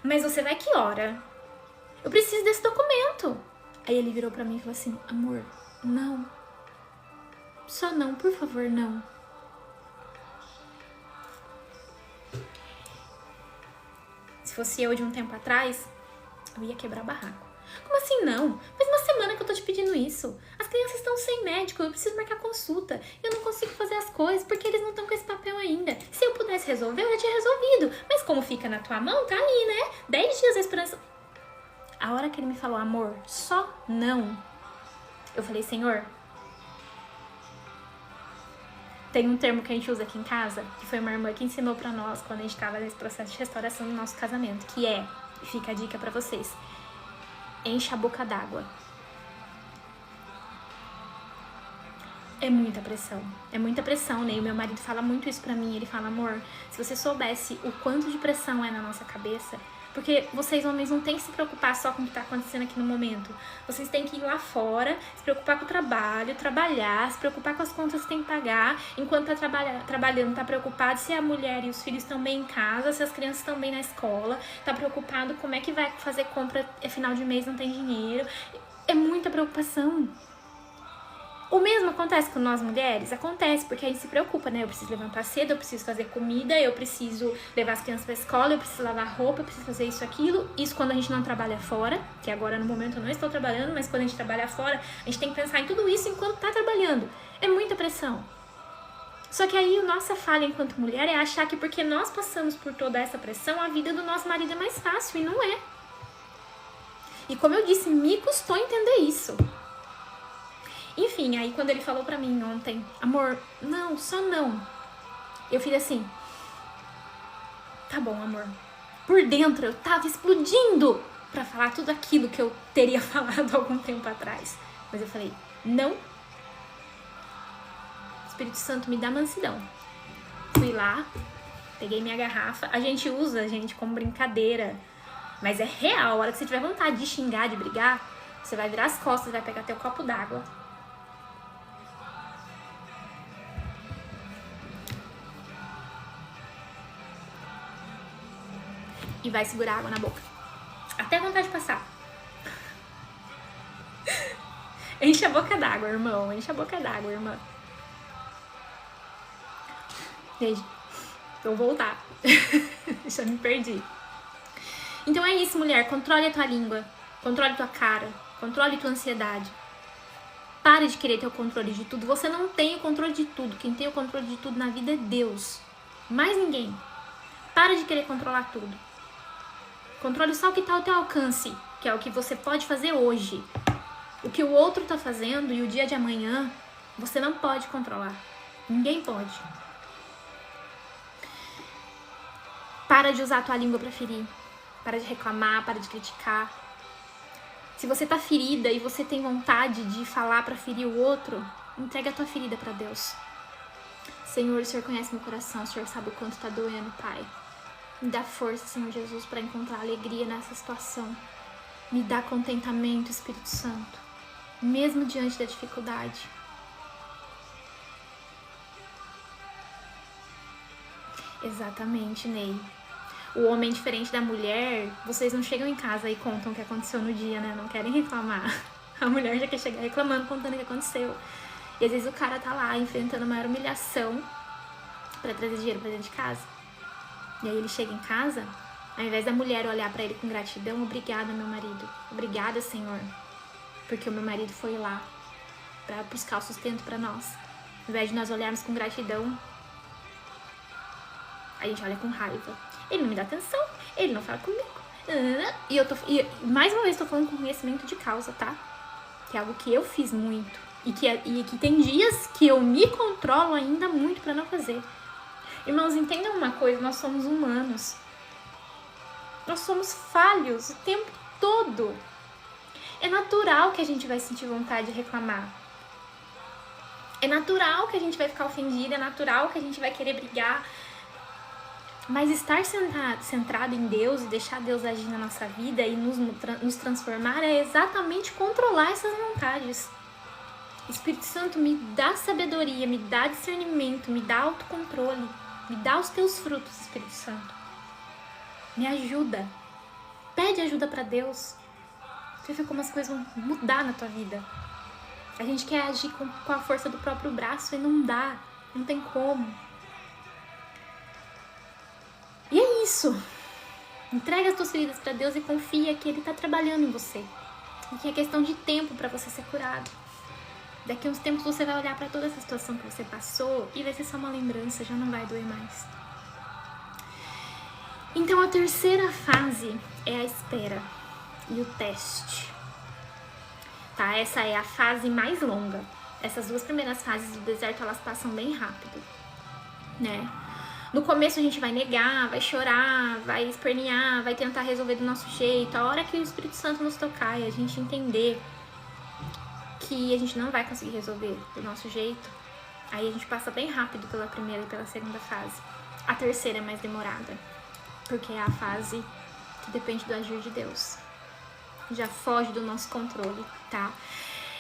Mas você vai que hora? Eu preciso desse documento. Aí ele virou pra mim e falou assim, amor, não. Só não, por favor, não. Se fosse eu de um tempo atrás, eu ia quebrar barraco. Como assim não? Faz uma semana que eu tô te pedindo isso. As crianças estão sem médico, eu preciso marcar consulta. Eu não consigo fazer as coisas porque eles não estão com esse papel ainda. Se eu pudesse resolver, eu já tinha resolvido. Mas como fica na tua mão, tá ali, né? 10 dias a esperança... A hora que ele me falou, amor, só não. Eu falei, Senhor, tem um termo que a gente usa aqui em casa, que foi uma irmã que ensinou pra nós quando a gente tava nesse processo de restauração do nosso casamento, que é, fica a dica pra vocês, enche a boca d'água. É muita pressão, né? E o meu marido fala muito isso pra mim, ele fala, amor, se você soubesse o quanto de pressão é na nossa cabeça, porque vocês homens não tem que se preocupar só com o que tá acontecendo aqui no momento. Vocês têm que ir lá fora, se preocupar com o trabalho, trabalhar, se preocupar com as contas que tem que pagar. Enquanto tá trabalhando, tá preocupado se a mulher e os filhos estão bem em casa, se as crianças estão bem na escola. Tá preocupado como é que vai fazer compra, é final de mês, não tem dinheiro. É muita preocupação. O mesmo acontece com nós mulheres? Acontece, porque a gente se preocupa, né? Eu preciso levantar cedo, eu preciso fazer comida, eu preciso levar as crianças pra escola, eu preciso lavar roupa, eu preciso fazer isso, aquilo. Isso quando a gente não trabalha fora, que agora no momento eu não estou trabalhando, mas quando a gente trabalha fora, a gente tem que pensar em tudo isso enquanto tá trabalhando. É muita pressão. Só que aí a nossa falha enquanto mulher é achar que porque nós passamos por toda essa pressão, a vida do nosso marido é mais fácil, e não é. E como eu disse, me custou entender isso. Enfim, aí quando ele falou pra mim ontem, amor, não, só não. Eu fiz assim, tá bom, amor. Por dentro eu tava explodindo pra falar tudo aquilo que eu teria falado algum tempo atrás. Mas eu falei, não. Espírito Santo, me dá mansidão. Fui lá, peguei minha garrafa. A gente usa, gente, como brincadeira. Mas é real, a hora que você tiver vontade de xingar, de brigar, você vai virar as costas, vai pegar teu copo d'água. E vai segurar água na boca. Até a vontade de passar. Enche a boca d'água, irmão. Enche a boca d'água, irmã. Veja. Vou voltar. Já me perdi. Então é isso, mulher. Controle a tua língua. Controle tua cara. Controle tua ansiedade. Pare de querer ter o controle de tudo. Você não tem o controle de tudo. Quem tem o controle de tudo na vida é Deus. Mais ninguém. Para de querer controlar tudo. Controle só o que está ao teu alcance, que é o que você pode fazer hoje. O que o outro está fazendo e o dia de amanhã, você não pode controlar. Ninguém pode. Para de usar a tua língua para ferir. Para de reclamar, para de criticar. Se você tá ferida e você tem vontade de falar para ferir o outro, entrega a tua ferida para Deus. Senhor, o Senhor conhece meu coração, o Senhor sabe o quanto tá doendo, Pai. Me dá força, Senhor Jesus, para encontrar alegria nessa situação. Me dá contentamento, Espírito Santo, mesmo diante da dificuldade. Exatamente, Ney. O homem diferente da mulher, vocês não chegam em casa e contam o que aconteceu no dia, né? Não querem reclamar. A mulher já quer chegar reclamando, contando o que aconteceu. E às vezes o cara tá lá enfrentando a maior humilhação para trazer dinheiro pra dentro de casa. E aí ele chega em casa, ao invés da mulher olhar pra ele com gratidão, obrigada, meu marido. Obrigada, Senhor, porque o meu marido foi lá pra buscar o sustento pra nós. Ao invés de nós olharmos com gratidão, a gente olha com raiva. Ele não me dá atenção, ele não fala comigo. E mais uma vez tô falando com conhecimento de causa, tá? Que é algo que eu fiz muito. E que tem dias que eu me controlo ainda muito pra não fazer. Irmãos, entendam uma coisa, nós somos humanos. Nós somos falhos o tempo todo. É natural que a gente vai sentir vontade de reclamar. É natural que a gente vai ficar ofendida, é natural que a gente vai querer brigar. Mas estar centrado em Deus e deixar Deus agir na nossa vida e nos transformar é exatamente controlar essas vontades. Espírito Santo, me dá sabedoria, me dá discernimento, me dá autocontrole. Me dá os teus frutos, Espírito Santo. Me ajuda. Pede ajuda para Deus. Você vê como as coisas vão mudar na tua vida. A gente quer agir com a força do próprio braço e não dá. Não tem como. E é isso. Entrega as tuas feridas para Deus e confia que Ele tá trabalhando em você. E que é questão de tempo para você ser curado. Daqui a uns tempos você vai olhar para toda essa situação que você passou e vai ser só uma lembrança, já não vai doer mais. Então a terceira fase é a espera e o teste. Tá? Essa é a fase mais longa. Essas duas primeiras fases do deserto, elas passam bem rápido, né? No começo a gente vai negar, vai chorar, vai espernear, vai tentar resolver do nosso jeito. A hora que o Espírito Santo nos tocar e a gente entender que a gente não vai conseguir resolver do nosso jeito, aí a gente passa bem rápido pela primeira e pela segunda fase. A terceira é mais demorada, porque é a fase que depende do agir de Deus. Já foge do nosso controle, tá?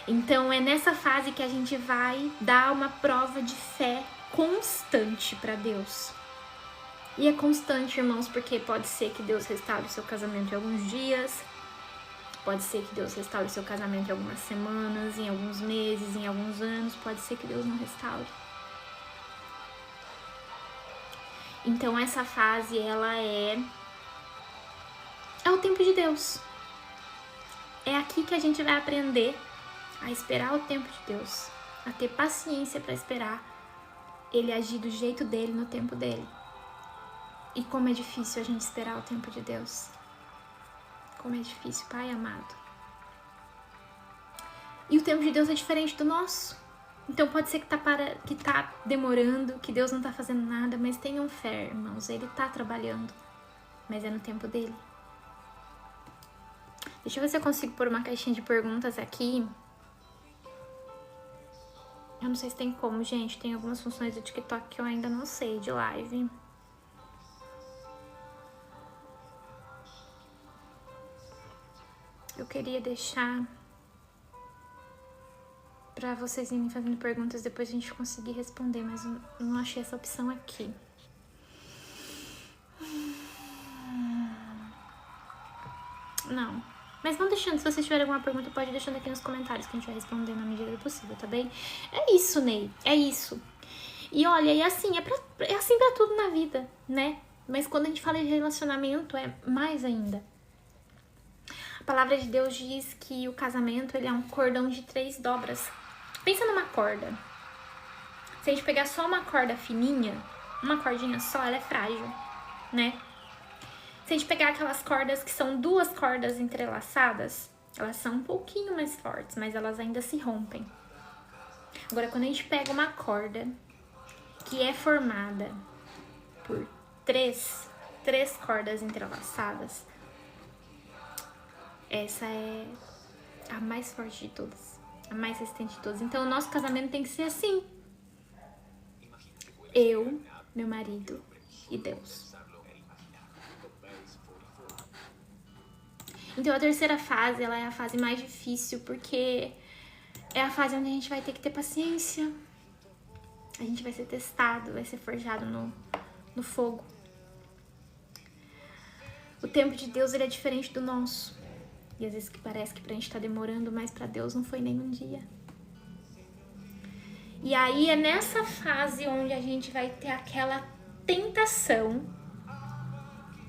Então é nessa fase que a gente vai dar uma prova de fé constante para Deus. E é constante, irmãos, porque pode ser que Deus restaure o seu casamento em alguns dias, pode ser que Deus restaure o seu casamento em algumas semanas, em alguns meses, em alguns anos, pode ser que Deus não restaure. Então essa fase, ela é o tempo de Deus. É aqui que a gente vai aprender a esperar o tempo de Deus, a ter paciência para esperar Ele agir do jeito dele, no tempo dele. E como é difícil a gente esperar o tempo de Deus. Como é difícil, Pai amado. E o tempo de Deus é diferente do nosso. Então pode ser que tá demorando, que Deus não tá fazendo nada, mas tenham fé, irmãos. Ele tá trabalhando, mas é no tempo dele. Deixa eu ver se eu consigo pôr uma caixinha de perguntas aqui. Eu não sei se tem como, gente. Tem algumas funções do TikTok que eu ainda não sei, de live. Eu queria deixar pra vocês irem fazendo perguntas, depois a gente conseguir responder, mas eu não achei essa opção aqui. Não. Mas vão deixando, se vocês tiverem alguma pergunta, pode ir deixando aqui nos comentários que a gente vai responder na medida do possível, tá bem? É isso, Ney. É isso. E olha, e assim, é assim pra tudo na vida, né? Mas quando a gente fala de relacionamento, é mais ainda. A palavra de Deus diz que o casamento, ele é um cordão de 3 dobras. Pensa numa corda. Se a gente pegar só uma corda fininha, uma cordinha só, ela é frágil, né? Se a gente pegar aquelas cordas que são 2 cordas entrelaçadas, elas são um pouquinho mais fortes, mas elas ainda se rompem. Agora, quando a gente pega uma corda que é formada por 3 cordas entrelaçadas, essa é a mais forte de todas, a mais resistente de todas. Então, o nosso casamento tem que ser assim. Eu, meu marido e Deus. Então, a terceira fase, ela é a fase mais difícil, porque é a fase onde a gente vai ter que ter paciência. A gente vai ser testado, vai ser forjado no fogo. O tempo de Deus, ele é diferente do nosso. E às vezes que parece que pra gente tá demorando, mas pra Deus não foi nem um dia. E aí é nessa fase onde a gente vai ter aquela tentação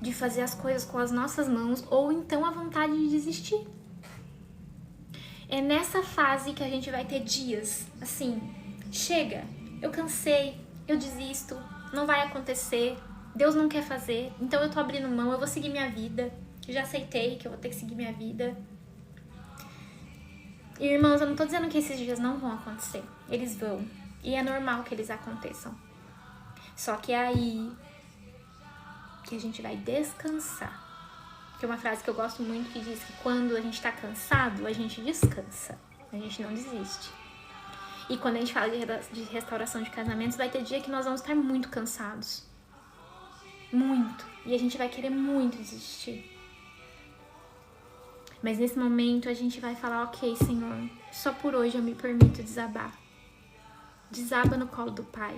de fazer as coisas com as nossas mãos, ou então a vontade de desistir. É nessa fase que a gente vai ter dias assim, chega, eu cansei, eu desisto, não vai acontecer, Deus não quer fazer, então eu tô abrindo mão, eu vou seguir minha vida, eu já aceitei que eu vou ter que seguir minha vida. E, irmãos, eu não tô dizendo que esses dias não vão acontecer, eles vão, e é normal que eles aconteçam. Só que é aí que a gente vai descansar. Que é uma frase que eu gosto muito, que diz que quando a gente tá cansado, a gente descansa, a gente não desiste. E quando a gente fala de restauração de casamentos, vai ter dia que nós vamos estar muito cansados. Muito. E a gente vai querer muito desistir. Mas nesse momento a gente vai falar, ok, Senhor, só por hoje eu me permito desabar. Desaba no colo do Pai.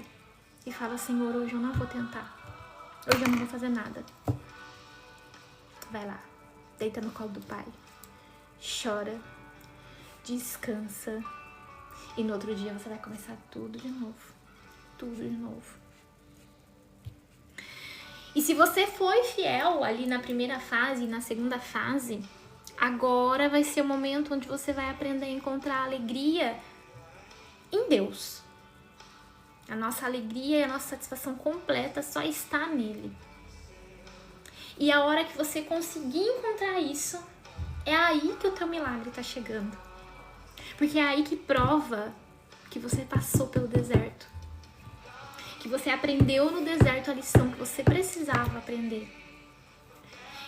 E fala, Senhor, hoje eu não vou tentar. Hoje eu não vou fazer nada. Vai lá, deita no colo do Pai. chora, descansa. E no outro dia você vai começar tudo de novo. Tudo de novo. E se você foi fiel ali na primeira fase e na segunda fase, agora vai ser o momento onde você vai aprender a encontrar alegria em Deus. A nossa alegria e a nossa satisfação completa só está nele. E a hora que você conseguir encontrar isso, é aí que o teu milagre está chegando. Porque é aí que prova que você passou pelo deserto. Que você aprendeu no deserto a lição que você precisava aprender.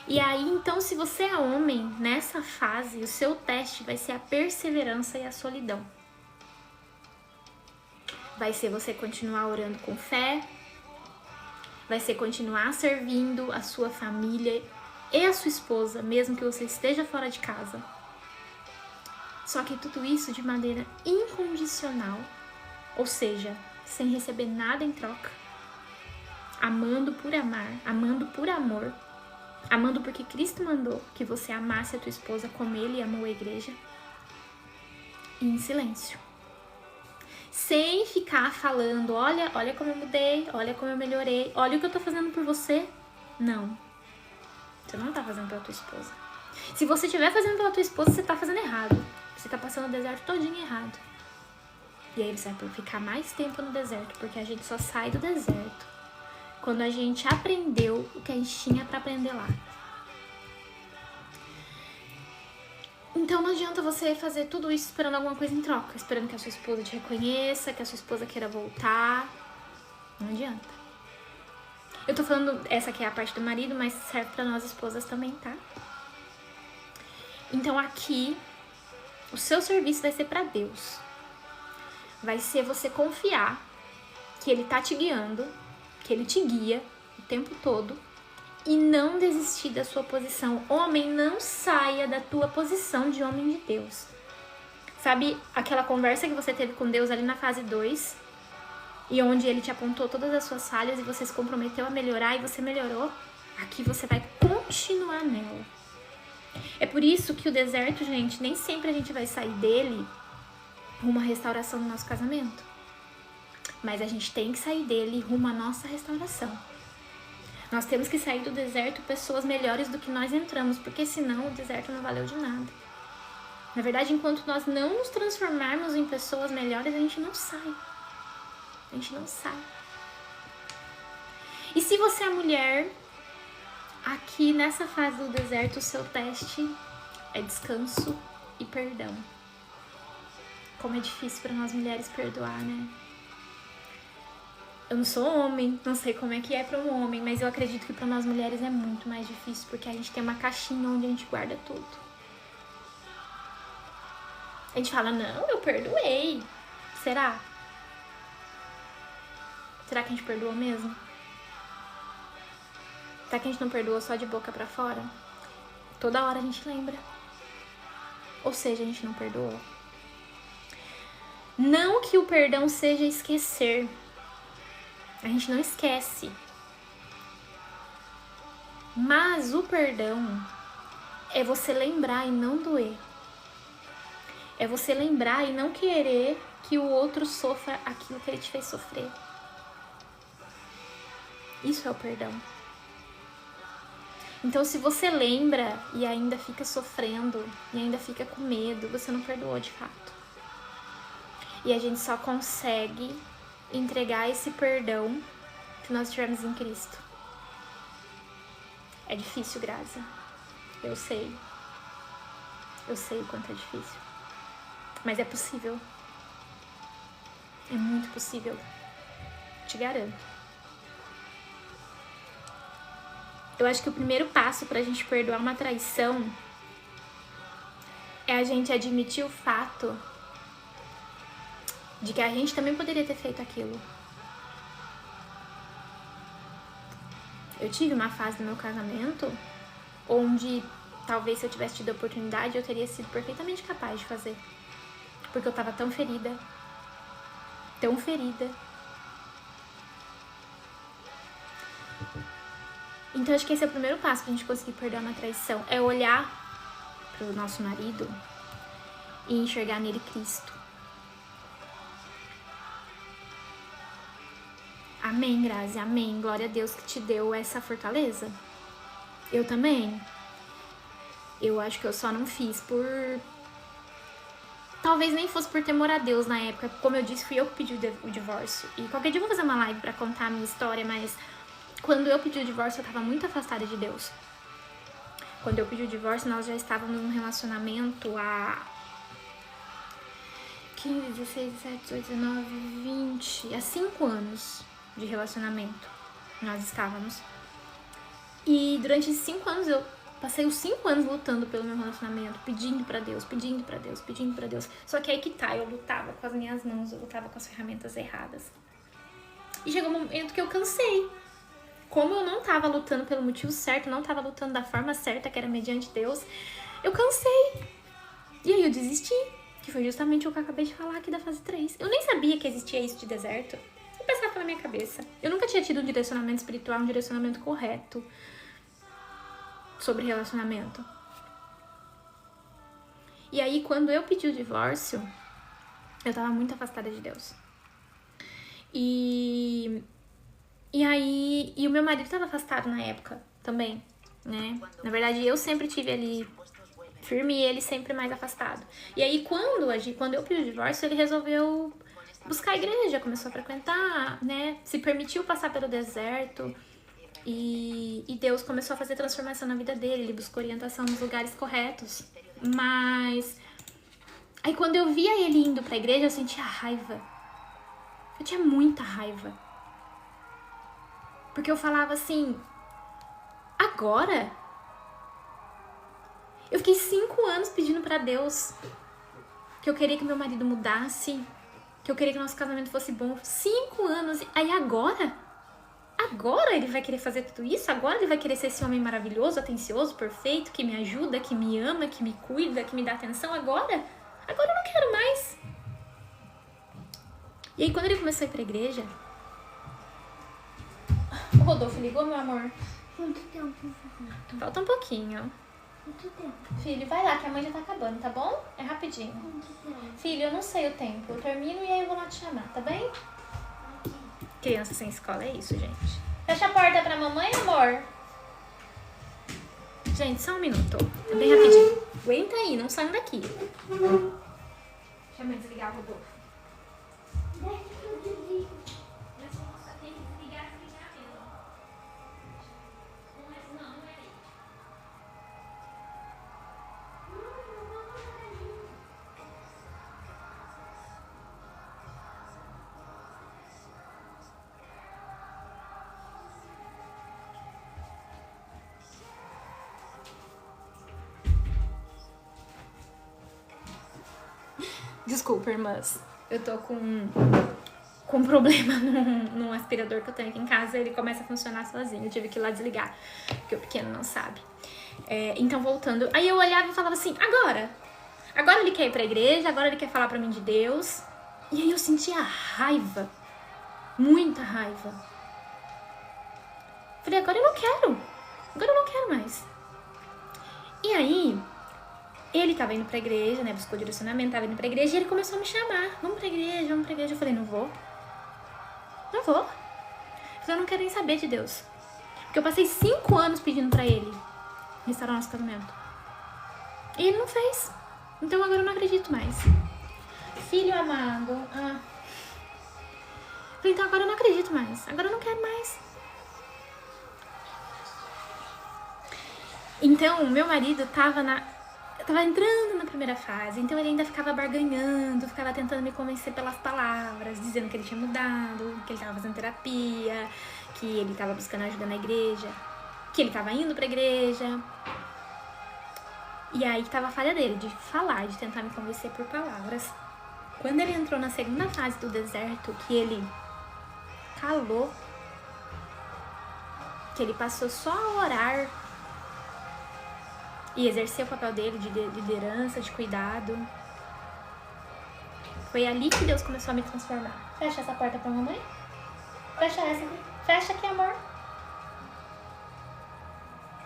E aí, então, se você é homem, nessa fase, o seu teste vai ser a perseverança e a solidão. Vai ser você continuar orando com fé, vai ser continuar servindo a sua família e a sua esposa, mesmo que você esteja fora de casa. Só que tudo isso de maneira incondicional, ou seja, sem receber nada em troca, amando por amar, amando por amor, amando porque Cristo mandou que você amasse a tua esposa como Ele amou a igreja, e em silêncio. Sem ficar falando, olha como eu mudei, olha como eu melhorei, olha o que eu tô fazendo por você. Não. Você não tá fazendo pela tua esposa. Se você estiver fazendo pela tua esposa, você tá fazendo errado. Você tá passando o deserto todinho errado. E aí você vai ficar mais tempo no deserto, porque a gente só sai do deserto quando a gente aprendeu o que a gente tinha pra aprender lá. Então não adianta você fazer tudo isso esperando alguma coisa em troca, esperando que a sua esposa te reconheça, que a sua esposa queira voltar. Não adianta. Eu tô falando, essa aqui é a parte do marido, mas serve pra nós esposas também, tá? Então aqui, o seu serviço vai ser pra Deus. Vai ser você confiar que Ele tá te guiando, que Ele te guia o tempo todo e não desistir da sua posição. Homem, não saia da tua posição de homem de Deus. Sabe aquela conversa que você teve com Deus ali na fase 2 e onde Ele te apontou todas as suas falhas e você se comprometeu a melhorar e você melhorou? Aqui você vai continuar nela. É por isso que o deserto, gente, nem sempre a gente vai sair dele rumo à restauração do nosso casamento. Mas a gente tem que sair dele rumo à nossa restauração. Nós temos que sair do deserto pessoas melhores do que nós entramos, porque senão o deserto não valeu de nada. Na verdade, enquanto nós não nos transformarmos em pessoas melhores, a gente não sai. A gente não sai. E se você é mulher, aqui nessa fase do deserto, o seu teste é descanso e perdão. Como é difícil para nós mulheres perdoar, né? Eu não sou homem, não sei como é que é para um homem, mas eu acredito que para nós mulheres é muito mais difícil, porque a gente tem uma caixinha onde a gente guarda tudo. A gente fala, não, eu perdoei. Será? Será que a gente perdoou mesmo? Será que a gente não perdoou só de boca pra fora? Toda hora a gente lembra. Ou seja, a gente não perdoou. Não que o perdão seja esquecer. A gente não esquece. Mas o perdão é você lembrar e não doer. É você lembrar e não querer que o outro sofra aquilo que ele te fez sofrer. Isso é o perdão. Então, se você lembra e ainda fica sofrendo e ainda fica com medo, você não perdoou de fato. E a gente só consegue entregar esse perdão que nós tivemos em Cristo. É difícil, Graça. Eu sei. Eu sei o quanto é difícil. Mas é possível. É muito possível. Te garanto. Eu acho que o primeiro passo pra gente perdoar uma traição é a gente admitir o fato de que a gente também poderia ter feito aquilo. Eu tive uma fase no meu casamento onde talvez se eu tivesse tido a oportunidade eu teria sido perfeitamente capaz de fazer. Porque eu tava tão ferida. Tão ferida. Então acho que esse é o primeiro passo pra gente conseguir perdoar uma traição. É olhar pro nosso marido e enxergar nele Cristo. Amém, Grazi, amém. Glória a Deus que te deu essa fortaleza. Eu também. Eu acho que eu só não fiz por... Talvez nem fosse por temor a Deus na época. Como eu disse, fui eu que pedi o divórcio. E qualquer dia eu vou fazer uma live pra contar a minha história, mas quando eu pedi o divórcio, eu tava muito afastada de Deus. Quando eu pedi o divórcio, nós já estávamos num relacionamento há 15, 16, 17, 18, 19, 20... Há 5 anos de relacionamento nós estávamos. E durante esses 5 anos eu passei os 5 anos lutando pelo meu relacionamento, pedindo pra Deus, pedindo pra Deus, pedindo pra Deus. Só que aí que tá, eu lutava com as minhas mãos, eu lutava com as ferramentas erradas. E chegou um momento que eu cansei. Como eu não tava lutando pelo motivo certo, não tava lutando da forma certa, que era mediante Deus, eu cansei. E aí eu desisti, que foi justamente o que eu acabei de falar aqui da fase 3. Eu nem sabia que existia isso de deserto. Eu pensava na minha cabeça. Eu nunca tinha tido um direcionamento espiritual, um direcionamento correto sobre relacionamento. E aí, quando eu pedi o divórcio, eu tava muito afastada de Deus. E o meu marido tava afastado na época também, né? Na verdade, eu sempre tive ali firme e ele sempre mais afastado. E aí, quando eu pedi o divórcio, ele resolveu buscar a igreja, começou a frequentar, né? Se permitiu passar pelo deserto. E Deus começou a fazer transformação na vida dele. Ele buscou orientação nos lugares corretos. Mas aí quando eu via ele indo pra igreja, eu sentia raiva. Eu tinha muita raiva. Porque eu falava assim, agora? Eu fiquei 5 anos pedindo pra Deus que eu queria que meu marido mudasse, que eu queria que nosso casamento fosse bom. 5 anos. Aí agora? Agora ele vai querer fazer tudo isso? Agora ele vai querer ser esse homem maravilhoso, atencioso, perfeito, que me ajuda, que me ama, que me cuida, que me dá atenção? Agora? Agora eu não quero mais. E aí quando ele começou a ir pra igreja... O Rodolfo ligou, meu amor? Quanto tempo? Falta um pouquinho. Quanto tempo? Filho, vai lá que a mãe já tá acabando, tá bom? É rapidinho. Quanto tempo? Filho, eu não sei o tempo. Eu termino e aí eu vou lá te chamar, tá bem? Criança sem escola é isso, gente. Fecha a porta pra mamãe, amor. Gente, só um minuto. É bem rapidinho. Aguenta aí, não saiam daqui. Deixa a mãe desligar o Rodolfo. Deixa eu desligar. Tem que desligar mesmo. Não é aí. Desculpa, irmãs. Eu tô com um problema num aspirador que eu tenho aqui em casa. Ele começa a funcionar sozinho. Eu tive que ir lá desligar, porque o pequeno não sabe. Então, voltando. Aí eu olhava e falava assim, agora? Agora ele quer ir pra igreja, agora ele quer falar pra mim de Deus. E aí eu sentia raiva. Muita raiva. Falei, agora eu não quero. Agora eu não quero mais. E aí... Ele tava indo pra igreja, né? Buscou direcionamento, tava indo pra igreja e ele começou a me chamar. Vamos pra igreja, vamos pra igreja. Eu falei, não vou. Não vou. Eu falei, eu não quero nem saber de Deus. Porque eu passei 5 anos pedindo pra ele restaurar nosso casamento. E ele não fez. Então agora eu não acredito mais. Filho amado. Eu falei, então agora eu não acredito mais. Agora eu não quero mais. Então, meu marido tava entrando na primeira fase, então ele ainda ficava barganhando, ficava tentando me convencer pelas palavras, dizendo que ele tinha mudado, que ele tava fazendo terapia, que ele tava buscando ajuda na igreja, que ele tava indo pra igreja. E aí que tava a falha dele, de falar, de tentar me convencer por palavras. Quando ele entrou na segunda fase do deserto, que ele calou, que ele passou só a orar e exercer o papel dele de liderança, de cuidado. Foi ali que Deus começou a me transformar. Fecha essa porta pra mamãe. Fecha essa aqui. Fecha aqui, amor.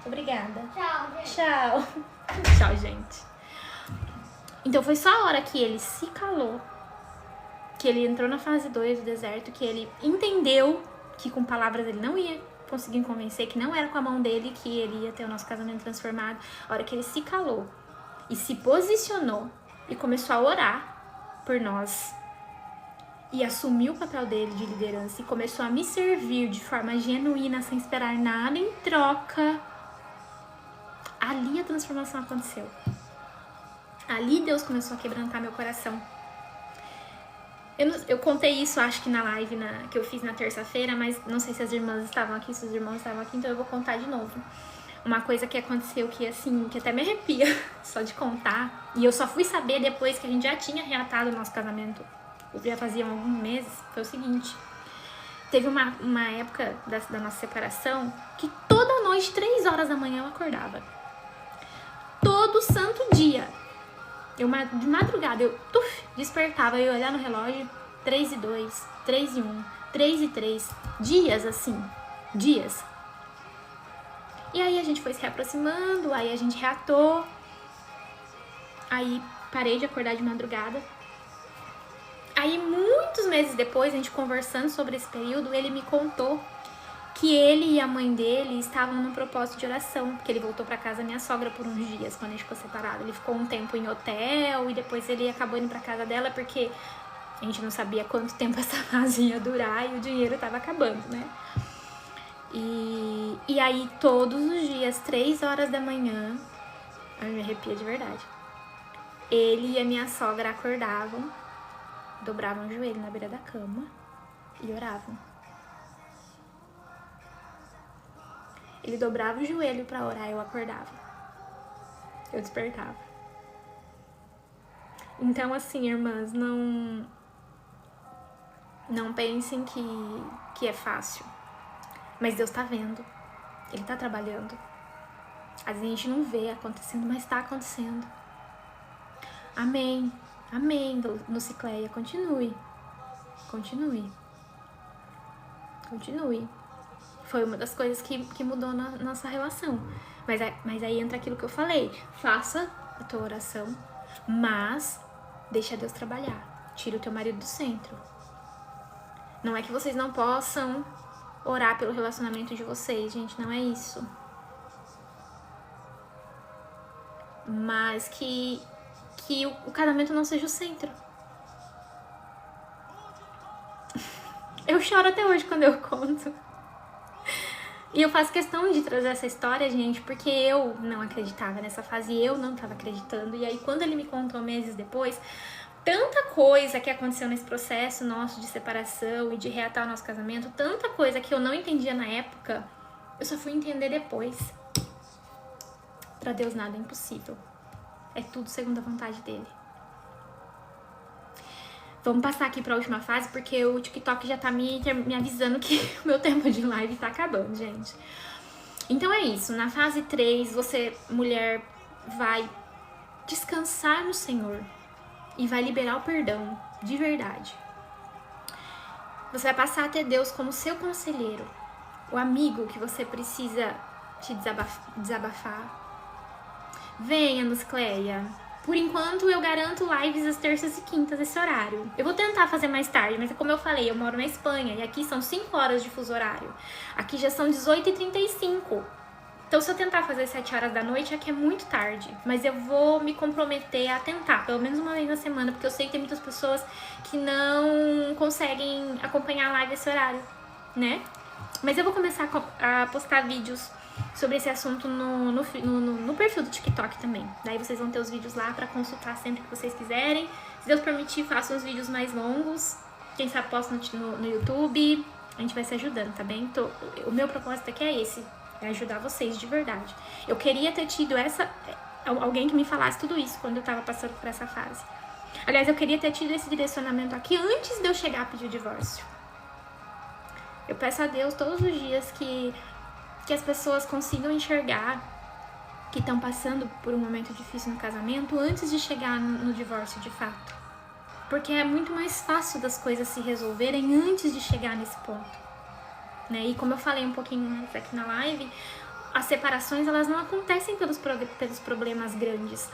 Obrigada. Tchau, gente. Tchau. Tchau, gente. Então foi só a hora que ele se calou, que ele entrou na fase 2 do deserto, que ele entendeu que com palavras ele não ia conseguir me convencer, que não era com a mão dele que ele ia ter o nosso casamento transformado. A hora que ele se calou e se posicionou e começou a orar por nós e assumiu o papel dele de liderança e começou a me servir de forma genuína, sem esperar nada em troca, ali a transformação aconteceu. Ali Deus começou a quebrantar meu coração. Eu contei isso, acho que na live que eu fiz na terça-feira, mas não sei se as irmãs estavam aqui, se os irmãos estavam aqui, então eu vou contar de novo. Uma coisa que aconteceu que, assim, que até me arrepia só de contar. E eu só fui saber depois que a gente já tinha reatado o nosso casamento. Já faziam alguns meses. Foi o seguinte. Teve uma época da nossa separação que toda noite, 3 horas da manhã, eu acordava. Todo santo dia. De madrugada, eu despertava, eu ia olhar no relógio, 3:02, 3:01, 3:03, dias assim, dias. E aí a gente foi se reaproximando, aí a gente reatou, aí parei de acordar de madrugada. Aí muitos meses depois, a gente conversando sobre esse período, ele me contou que ele e a mãe dele estavam num propósito de oração, porque ele voltou pra casa da minha sogra por uns dias, quando a gente ficou separado. Ele ficou um tempo em hotel e depois ele acabou indo pra casa dela, porque a gente não sabia quanto tempo essa fase ia durar e o dinheiro tava acabando, né? E aí todos os dias, 3 horas da manhã, ai, me arrepia de verdade, ele e a minha sogra acordavam, dobravam o joelho na beira da cama e oravam. Ele dobrava o joelho pra orar, eu acordava. Eu despertava. Então, assim, irmãs, não pensem que é fácil. Mas Deus tá vendo. Ele tá trabalhando. Às vezes a gente não vê acontecendo, mas tá acontecendo. Amém. Amém, Lucicleia. Continue. Continue. Continue. Foi uma das coisas que mudou na nossa relação. Mas aí entra aquilo que eu falei. Faça a tua oração, mas deixa Deus trabalhar. Tira o teu marido do centro. Não é que vocês não possam orar pelo relacionamento de vocês, gente. Não é isso. Mas que o casamento não seja o centro. Eu choro até hoje quando eu conto. E eu faço questão de trazer essa história, gente, porque eu não acreditava nessa fase, eu não estava acreditando. E aí, quando ele me contou meses depois, tanta coisa que aconteceu nesse processo nosso de separação e de reatar o nosso casamento, tanta coisa que eu não entendia na época, eu só fui entender depois. Pra Deus nada é impossível. É tudo segundo a vontade dele. Vamos passar aqui pra última fase, porque o TikTok já tá me avisando que o meu tempo de live tá acabando, gente. Então é isso. Na fase 3, você, mulher, vai descansar no Senhor e vai liberar o perdão de verdade. Você vai passar a ter Deus como seu conselheiro, o amigo que você precisa te desabafar. Venha, Nuscleia. Por enquanto, eu garanto lives às terças e quintas, esse horário. Eu vou tentar fazer mais tarde, mas como eu falei, eu moro na Espanha e aqui são 5 horas de fuso horário. Aqui já são 18h35. Então, se eu tentar fazer 7 horas da noite, aqui é muito tarde. Mas eu vou me comprometer a tentar, pelo menos uma vez na semana, porque eu sei que tem muitas pessoas que não conseguem acompanhar a live esse horário, né? Mas eu vou começar a postar vídeos sobre esse assunto no perfil do TikTok também. Daí vocês vão ter os vídeos lá pra consultar sempre que vocês quiserem. Se Deus permitir, faço uns vídeos mais longos. Quem sabe posto no YouTube. A gente vai se ajudando, tá bem? O meu propósito aqui é esse. É ajudar vocês de verdade. Eu queria ter tido alguém que me falasse tudo isso quando eu tava passando por essa fase. Aliás, eu queria ter tido esse direcionamento aqui antes de eu chegar a pedir o divórcio. Eu peço a Deus todos os dias que as pessoas consigam enxergar que estão passando por um momento difícil no casamento antes de chegar no divórcio de fato. Porque é muito mais fácil das coisas se resolverem antes de chegar nesse ponto, né? E como eu falei um pouquinho antes aqui na live, as separações, elas não acontecem pelos problemas grandes.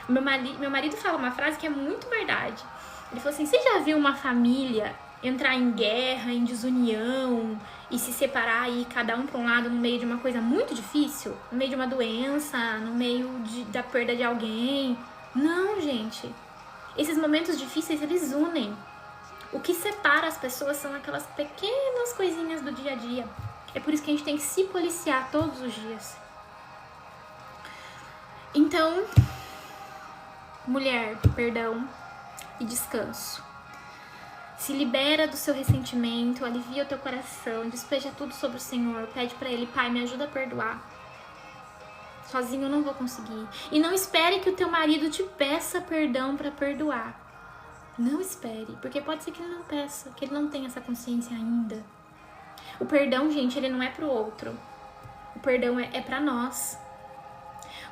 Meu marido fala uma frase que é muito verdade. Ele falou assim, você já viu uma família entrar em guerra, em desunião e se separar e ir cada um para um lado no meio de uma coisa muito difícil? No meio de uma doença, no meio da perda de alguém? Não, gente. Esses momentos difíceis, eles unem. O que separa as pessoas são aquelas pequenas coisinhas do dia a dia. É por isso que a gente tem que se policiar todos os dias. Então, mulher, perdão e descanso. Se libera do seu ressentimento, alivia o teu coração, despeja tudo sobre o Senhor, pede pra Ele, Pai, me ajuda a perdoar. Sozinho eu não vou conseguir. E não espere que o teu marido te peça perdão pra perdoar. Não espere, porque pode ser que ele não peça, que ele não tenha essa consciência ainda. O perdão, gente, ele não é pro outro. O perdão é pra nós.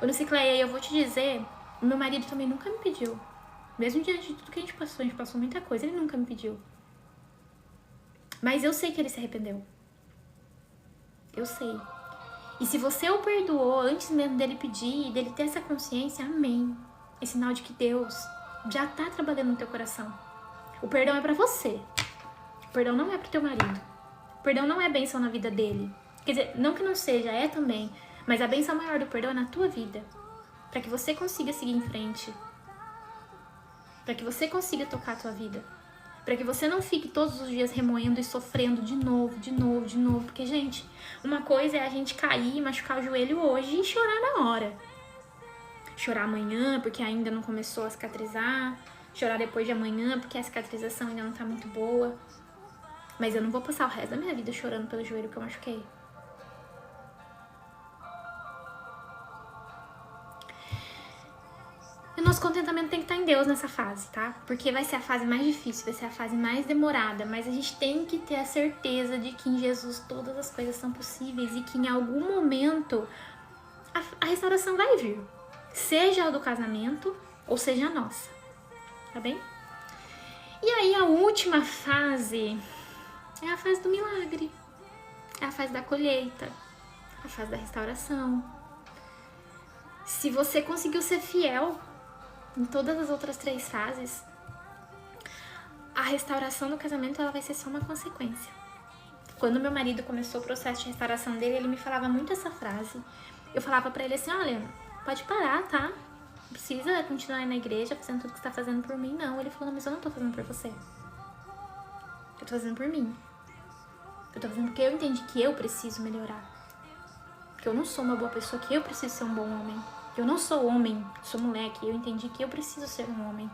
Ô, Lucicleia, eu vou te dizer, o meu marido também nunca me pediu. Mesmo diante de tudo que a gente passou muita coisa, ele nunca me pediu. Mas eu sei que ele se arrependeu. Eu sei. E se você o perdoou antes mesmo dele pedir, dele ter essa consciência, amém. É sinal de que Deus já tá trabalhando no teu coração. O perdão é pra você. O perdão não é pro teu marido. O perdão não é bênção na vida dele. Quer dizer, não que não seja, é também. Mas a bênção maior do perdão é na tua vida. Pra que você consiga seguir em frente. Pra que você consiga tocar a tua vida. Pra que você não fique todos os dias remoendo e sofrendo de novo. Porque, gente, uma coisa é a gente cair, machucar o joelho hoje e chorar na hora. Chorar amanhã porque ainda não começou a cicatrizar. Chorar depois de amanhã porque a cicatrização ainda não tá muito boa. Mas eu não vou passar o resto da minha vida chorando pelo joelho que eu machuquei. E o nosso contentamento tem que estar em Deus nessa fase, tá? Porque vai ser a fase mais difícil, vai ser a fase mais demorada. Mas a gente tem que ter a certeza de que em Jesus todas as coisas são possíveis e que em algum momento a restauração vai vir. Seja a do casamento ou seja a nossa. Tá bem? E aí a última fase é a fase do milagre. É a fase da colheita. A fase da restauração. Se você conseguiu ser fiel em todas as outras 3 fases, a restauração do casamento ela vai ser só uma consequência. Quando meu marido começou o processo de restauração dele, ele me falava muito essa frase. Eu falava pra ele assim, olha, pode parar, tá? Não precisa continuar aí na igreja fazendo tudo que você tá fazendo por mim, não. Ele falou, não, mas eu não tô fazendo por você. Eu tô fazendo por mim. Eu tô fazendo porque eu entendi que eu preciso melhorar. Que eu não sou uma boa pessoa, que eu preciso ser um bom homem. Eu não sou homem, sou moleque. Eu entendi que eu preciso ser um homem.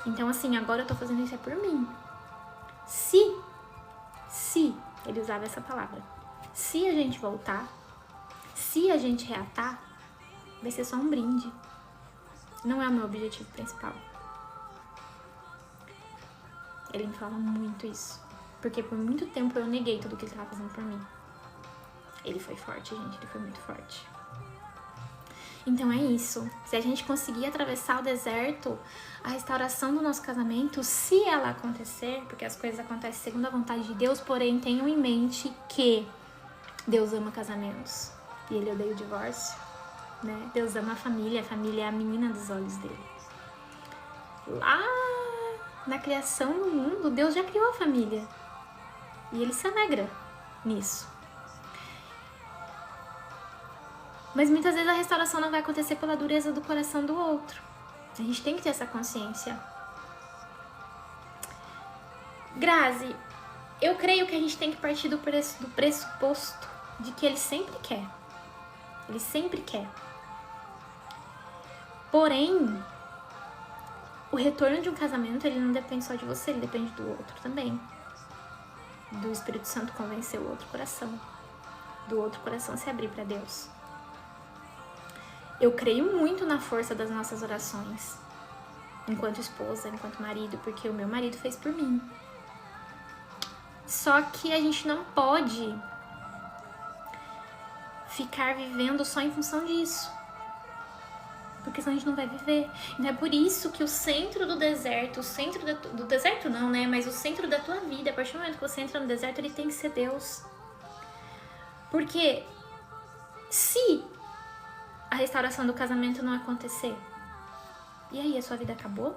Então, assim, agora eu tô fazendo isso é por mim. Se, ele usava essa palavra, se a gente voltar, se a gente reatar, vai ser só um brinde. Não é o meu objetivo principal. Ele me fala muito isso. Porque por muito tempo eu neguei tudo que ele tava fazendo por mim. Ele foi forte, gente. Ele foi muito forte. Então é isso. Se a gente conseguir atravessar o deserto, a restauração do nosso casamento, se ela acontecer, porque as coisas acontecem segundo a vontade de Deus, porém tenham em mente que Deus ama casamentos e Ele odeia o divórcio, né? Deus ama a família é a menina dos olhos dele. Lá na criação do mundo, Deus já criou a família e Ele se alegra nisso. Mas muitas vezes a restauração não vai acontecer pela dureza do coração do outro. A gente tem que ter essa consciência. Grazi, eu creio que a gente tem que partir do pressuposto de que ele sempre quer. Ele sempre quer. Porém, o retorno de um casamento, ele não depende só de você, ele depende do outro também. Do Espírito Santo convencer o outro coração. Do outro coração se abrir para Deus. Eu creio muito na força das nossas orações, enquanto esposa, enquanto marido, porque o meu marido fez por mim. Só que a gente não pode ficar vivendo só em função disso, porque senão a gente não vai viver. Então é por isso que o centro do deserto, o centro do deserto não, né? Mas o centro da tua vida, a partir do momento que você entra no deserto, ele tem que ser Deus. Porque se a restauração do casamento não acontecer, e aí a sua vida acabou?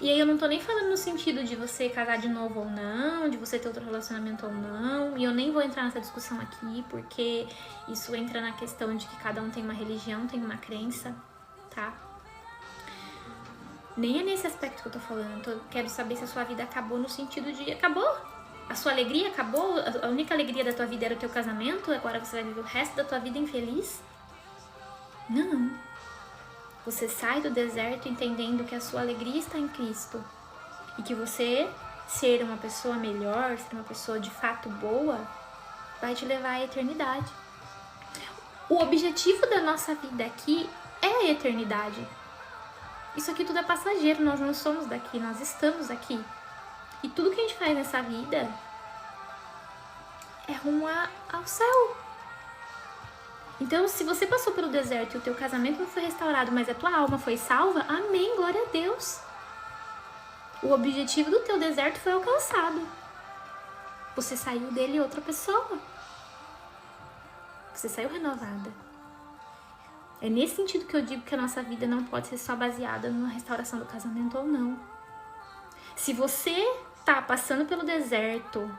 E aí eu não tô nem falando no sentido de você casar de novo ou não, de você ter outro relacionamento ou não, e eu nem vou entrar nessa discussão aqui, porque isso entra na questão de que cada um tem uma religião, tem uma crença, tá? Nem é nesse aspecto que eu tô falando, eu quero saber se a sua vida acabou no sentido de acabou. A sua alegria acabou, a única alegria da tua vida era o teu casamento, agora você vai viver o resto da tua vida infeliz? Não. Você sai do deserto entendendo que a sua alegria está em Cristo e que você ser uma pessoa melhor, ser uma pessoa de fato boa, vai te levar à eternidade. O objetivo da nossa vida aqui é a eternidade. Isso aqui tudo é passageiro, nós não somos daqui, nós estamos aqui. E tudo que a gente faz nessa vida é rumo ao céu. Então, se você passou pelo deserto e o teu casamento não foi restaurado, mas a tua alma foi salva, amém, glória a Deus. O objetivo do teu deserto foi alcançado. Você saiu dele outra pessoa. Você saiu renovada. É nesse sentido que eu digo que a nossa vida não pode ser só baseada na restauração do casamento ou não. Se você tá passando pelo deserto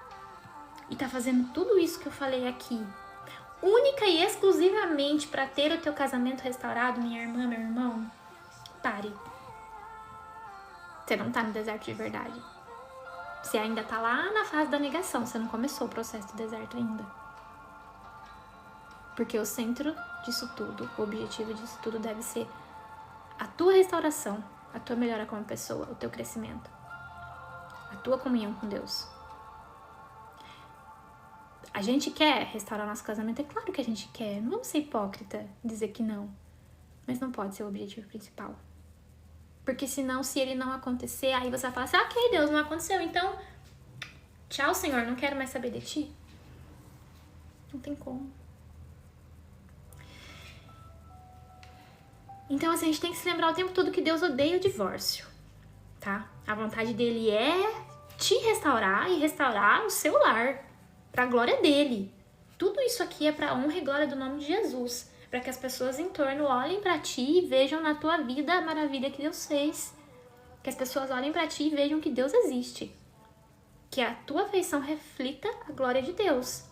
e tá fazendo tudo isso que eu falei aqui, única e exclusivamente para ter o teu casamento restaurado, minha irmã, meu irmão, pare. Você não tá no deserto de verdade. Você ainda tá lá na fase da negação, você não começou o processo do deserto ainda. Porque o centro disso tudo, o objetivo disso tudo deve ser a tua restauração, a tua melhora como pessoa, o teu crescimento, a tua comunhão com Deus. A gente quer restaurar nosso casamento? É claro que a gente quer. Não vamos ser hipócrita e dizer que não. Mas não pode ser o objetivo principal. Porque senão, se ele não acontecer, aí você vai falar assim, ok, Deus, não aconteceu, então tchau, Senhor, não quero mais saber de ti. Não tem como. Então, assim, a gente tem que se lembrar o tempo todo que Deus odeia o divórcio, tá? A vontade dele é te restaurar e restaurar o seu lar. Pra glória dele. Tudo isso aqui é pra honra e glória do nome de Jesus. Pra que as pessoas em torno olhem pra ti e vejam na tua vida a maravilha que Deus fez. Que as pessoas olhem pra ti e vejam que Deus existe. Que a tua afeição reflita a glória de Deus.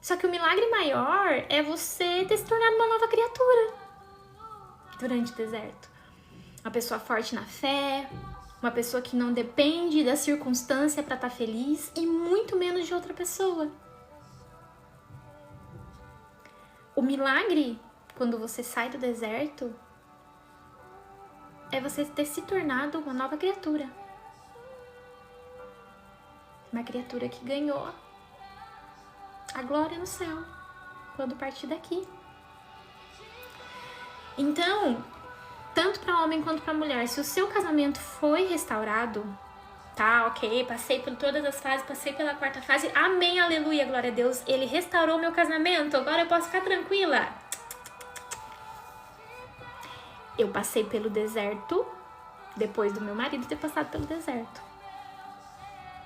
Só que o milagre maior é você ter se tornado uma nova criatura durante o deserto. Uma pessoa forte na fé, uma pessoa que não depende da circunstância para estar feliz e muito menos de outra pessoa. O milagre, quando você sai do deserto, é você ter se tornado uma nova criatura. Uma criatura que ganhou a glória no céu quando partir daqui. Então, tanto para homem quanto para mulher, se o seu casamento foi restaurado, tá, ok, passei por todas as fases, passei pela quarta fase, amém, aleluia, glória a Deus, ele restaurou meu casamento, agora eu posso ficar tranquila. Eu passei pelo deserto depois do meu marido ter passado pelo deserto.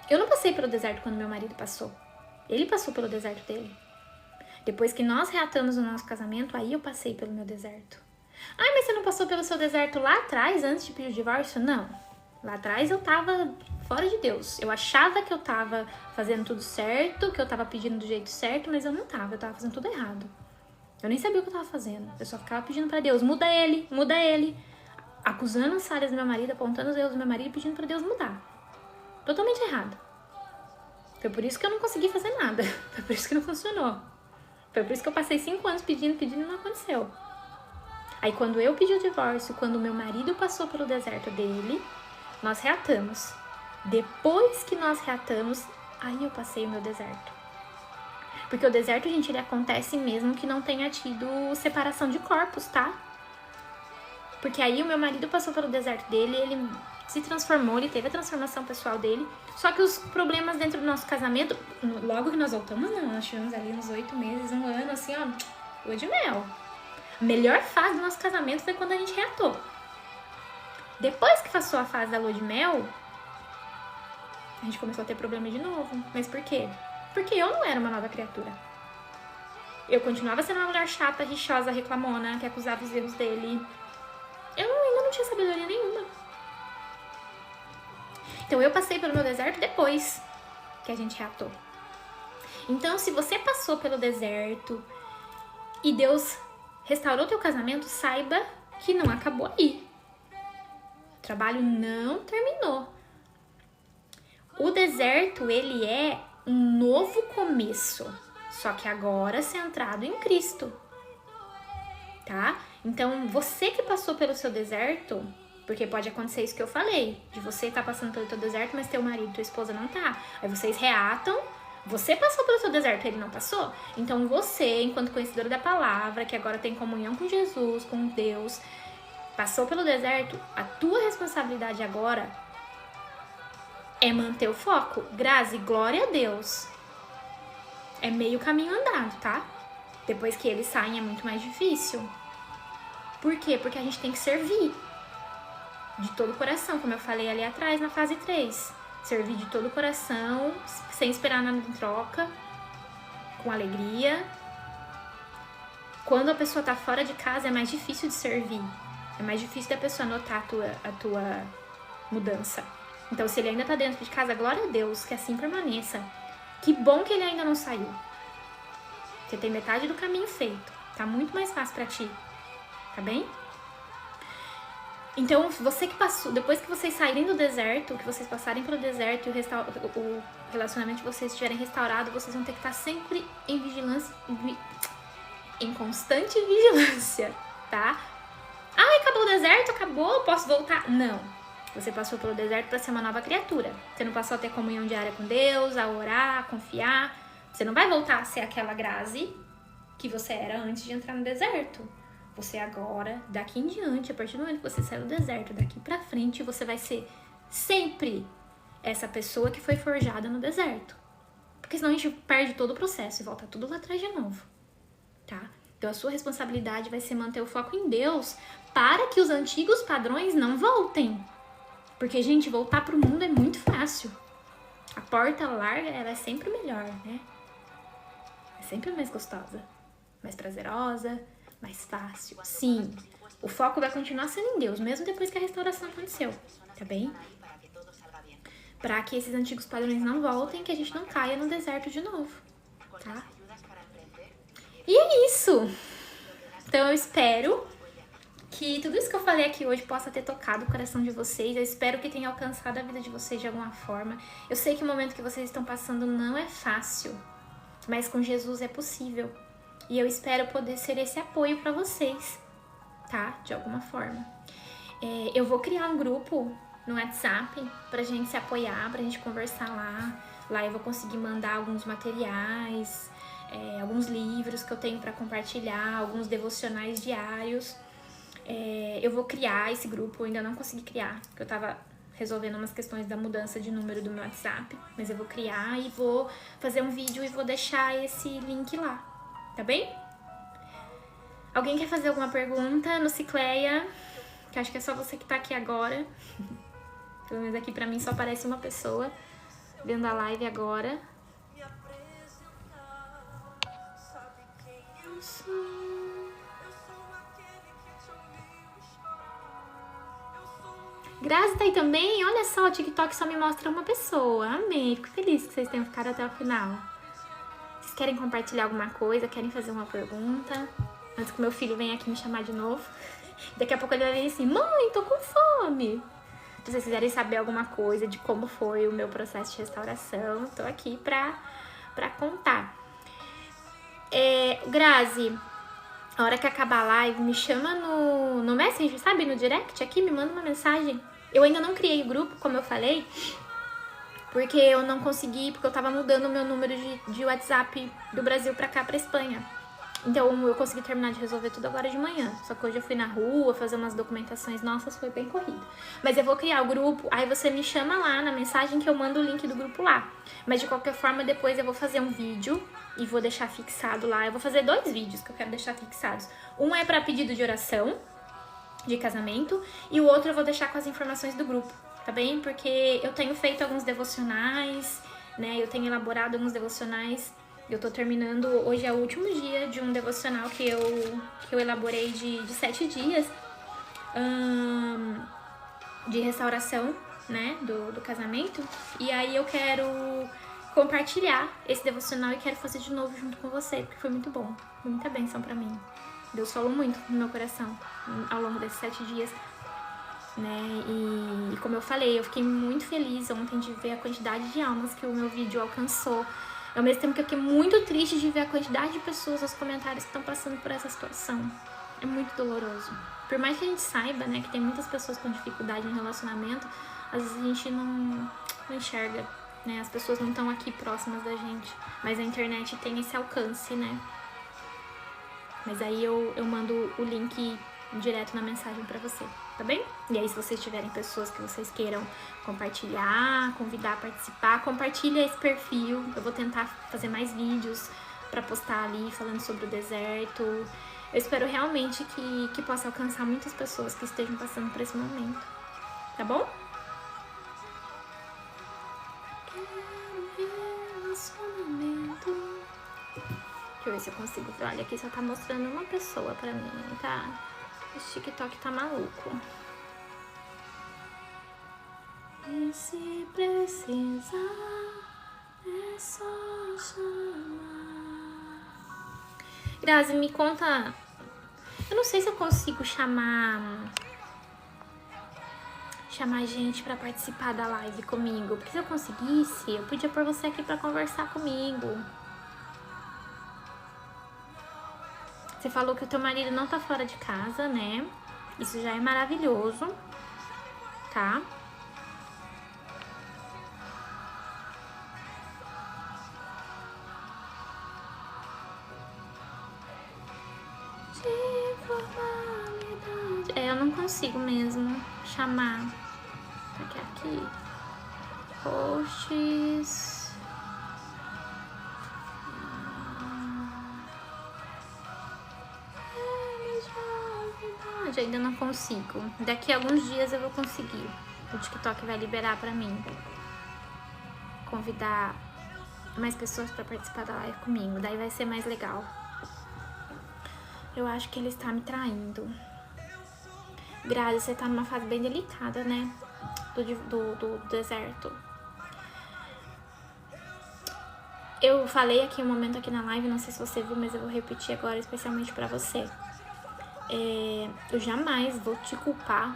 Eu não passei pelo deserto quando meu marido passou, ele passou pelo deserto dele. Depois que nós reatamos o nosso casamento, aí eu passei pelo meu deserto. Ah, mas você não passou pelo seu deserto lá atrás, antes de pedir o divórcio? Não. Lá atrás eu tava fora de Deus. Eu achava que eu tava fazendo tudo certo, que eu tava pedindo do jeito certo, mas eu não tava. Eu tava fazendo tudo errado. Eu nem sabia o que eu tava fazendo. Eu só ficava pedindo pra Deus, muda ele, muda ele. Acusando as falhas do meu marido, apontando os erros do meu marido e pedindo pra Deus mudar. Totalmente errado. Foi por isso que eu não consegui fazer nada. Foi por isso que não funcionou. Foi por isso que eu passei 5 anos pedindo e não aconteceu. Aí quando eu pedi o divórcio, quando o meu marido passou pelo deserto dele, nós reatamos. Depois que nós reatamos, aí eu passei o meu deserto. Porque o deserto, gente, ele acontece mesmo que não tenha tido separação de corpos, tá? Porque aí o meu marido passou pelo deserto dele, ele se transformou, ele teve a transformação pessoal dele. Só que os problemas dentro do nosso casamento, logo que nós voltamos, nós tivemos ali uns 8 meses, 1 ano, assim, ó, lua de mel. A melhor fase do nosso casamento foi quando a gente reatou. Depois que passou a fase da lua de mel, A gente começou a ter problema de novo. Mas por quê? Porque eu não era uma nova criatura. Eu continuava sendo uma mulher chata, rixosa, reclamona, que acusava os erros dele. Eu ainda não tinha sabedoria nenhuma. Então eu passei pelo meu deserto depois que a gente reatou. Então, se você passou pelo deserto e Deus restaurou teu casamento, saiba que não acabou aí. O trabalho não terminou. O deserto, ele é um novo começo, só que agora centrado em Cristo, tá? Então, você que passou pelo seu deserto, porque pode acontecer isso que eu falei, de você estar passando pelo teu deserto, mas teu marido, tua esposa não tá. Aí vocês reatam, você passou pelo seu deserto, ele não passou? Então você, enquanto conhecedora da palavra, que agora tem comunhão com Jesus, com Deus, passou pelo deserto, a tua responsabilidade agora é manter o foco. Grazi, glória a Deus. É meio caminho andado, tá? Depois que eles saem é muito mais difícil. Por quê? Porque a gente tem que servir de todo o coração, como eu falei ali atrás na fase 3. Servir de todo o coração, sem esperar nada em troca, com alegria. Quando a pessoa tá fora de casa é mais difícil de servir. É mais difícil da pessoa notar a tua mudança. Então, se ele ainda tá dentro de casa, glória a Deus, que assim permaneça. Que bom que ele ainda não saiu. Você tem metade do caminho feito. Tá muito mais fácil pra ti. Tá bem? Então, você que passou, depois que vocês saírem do deserto, que vocês passarem pelo deserto e o relacionamento de vocês estiverem restaurado, vocês vão ter que estar sempre em vigilância, em constante vigilância, tá? Ah, acabou o deserto, acabou, posso voltar? Não. Você passou pelo deserto para ser uma nova criatura. Você não passou a ter comunhão diária com Deus, a orar, a confiar. Você não vai voltar a ser aquela Grazi que você era antes de entrar no deserto. Você agora, daqui em diante, a partir do momento que você saiu do deserto, daqui pra frente, você vai ser sempre essa pessoa que foi forjada no deserto. Porque senão a gente perde todo o processo e volta tudo lá atrás de novo, tá? Então a sua responsabilidade vai ser manter o foco em Deus para que os antigos padrões não voltem. Porque, gente, voltar pro mundo é muito fácil. A porta larga, ela é sempre melhor, né? É sempre mais gostosa, mais prazerosa, mais fácil. Sim, o foco vai continuar sendo em Deus, mesmo depois que a restauração aconteceu, tá bem? Pra que esses antigos padrões não voltem, que a gente não caia no deserto de novo, tá? E é isso! Então eu espero que tudo isso que eu falei aqui hoje possa ter tocado o coração de vocês. Eu espero que tenha alcançado a vida de vocês de alguma forma. Eu sei que o momento que vocês estão passando não é fácil, mas com Jesus é possível. E eu espero poder ser esse apoio pra vocês, tá? De alguma forma. Eu vou criar um grupo no WhatsApp pra gente se apoiar, pra gente conversar lá. Lá eu vou conseguir mandar alguns materiais, alguns livros que eu tenho pra compartilhar, alguns devocionais diários. Eu vou criar esse grupo, eu ainda não consegui criar, porque eu tava resolvendo umas questões da mudança de número do meu WhatsApp, mas eu vou criar e vou fazer um vídeo e vou deixar esse link lá, tá bem? Alguém quer fazer alguma pergunta no Cicleia? Que acho que é só você que tá aqui agora. Pelo menos aqui pra mim só aparece uma pessoa vendo a live agora. Grazi tá aí também? Olha só, o TikTok só me mostra uma pessoa. Amei, fico feliz que vocês tenham ficado até o final. Vocês querem compartilhar alguma coisa? Querem fazer uma pergunta? Antes que meu filho venha aqui me chamar de novo. Daqui a pouco ele vai vir assim, mãe, tô com fome. Se vocês quiserem saber alguma coisa de como foi o meu processo de restauração, tô aqui pra contar. Grazi, a hora que acabar a live, me chama no Messenger, sabe? No direct aqui, me manda uma mensagem. Eu ainda não criei o grupo, como eu falei, porque eu não consegui, porque eu tava mudando o meu número de WhatsApp do Brasil pra cá, pra Espanha. Então eu consegui terminar de resolver tudo agora de manhã. Só que hoje eu fui na rua fazer umas documentações, nossas, foi bem corrido. Mas eu vou criar o grupo, aí você me chama lá na mensagem que eu mando o link do grupo lá. Mas de qualquer forma, depois eu vou fazer um vídeo e vou deixar fixado lá. Eu vou fazer 2 vídeos que eu quero deixar fixados. Um é pra pedido de oração, de casamento, e o outro eu vou deixar com as informações do grupo. tá bem? Porque eu tenho feito alguns devocionais, né? Eu tenho elaborado alguns devocionais. Eu tô terminando, hoje é o último dia de um devocional que eu elaborei de 7 dias de restauração, né, do casamento. E aí eu quero compartilhar esse devocional e quero fazer de novo junto com você, porque foi muito bom, foi muita bênção pra mim. Deus falou muito no meu coração ao longo desses 7 dias, né, e como eu falei, eu fiquei muito feliz ontem de ver a quantidade de almas que o meu vídeo alcançou. Ao mesmo tempo que eu fiquei muito triste de ver a quantidade de pessoas nos comentários que estão passando por essa situação. É muito doloroso. Por mais que a gente saiba, né, que tem muitas pessoas com dificuldade em relacionamento, às vezes a gente não enxerga, né? As pessoas não estão aqui próximas da gente. Mas a internet tem esse alcance, né? Mas aí eu mando o link direto na mensagem pra você, tá bem? E aí, se vocês tiverem pessoas que vocês queiram compartilhar, convidar a participar, compartilha esse perfil. Eu vou tentar fazer mais vídeos pra postar ali falando sobre o deserto. Eu espero realmente que possa alcançar muitas pessoas que estejam passando por esse momento, tá bom? Deixa eu ver se eu consigo ver. Olha, aqui só tá mostrando uma pessoa pra mim, tá? Esse TikTok tá maluco. E se precisar, é só chamar. Grazi, me conta. Eu não sei se eu consigo chamar gente pra participar da live comigo. Porque se eu conseguisse, eu podia pôr você aqui pra conversar comigo. Você falou que o teu marido não tá fora de casa, né? Isso já é maravilhoso, tá? Eu não consigo mesmo chamar. Aqui. Posts. Ainda não consigo. Daqui a alguns dias eu vou conseguir. O TikTok vai liberar pra mim. Convidar mais pessoas pra participar da live comigo. Daí vai ser mais legal. Eu acho que ele está me traindo. Grazi, você tá numa fase bem delicada, né? Do deserto. Eu falei aqui um momento aqui na live, não sei se você viu, mas eu vou repetir agora, especialmente pra você. Eu jamais vou te culpar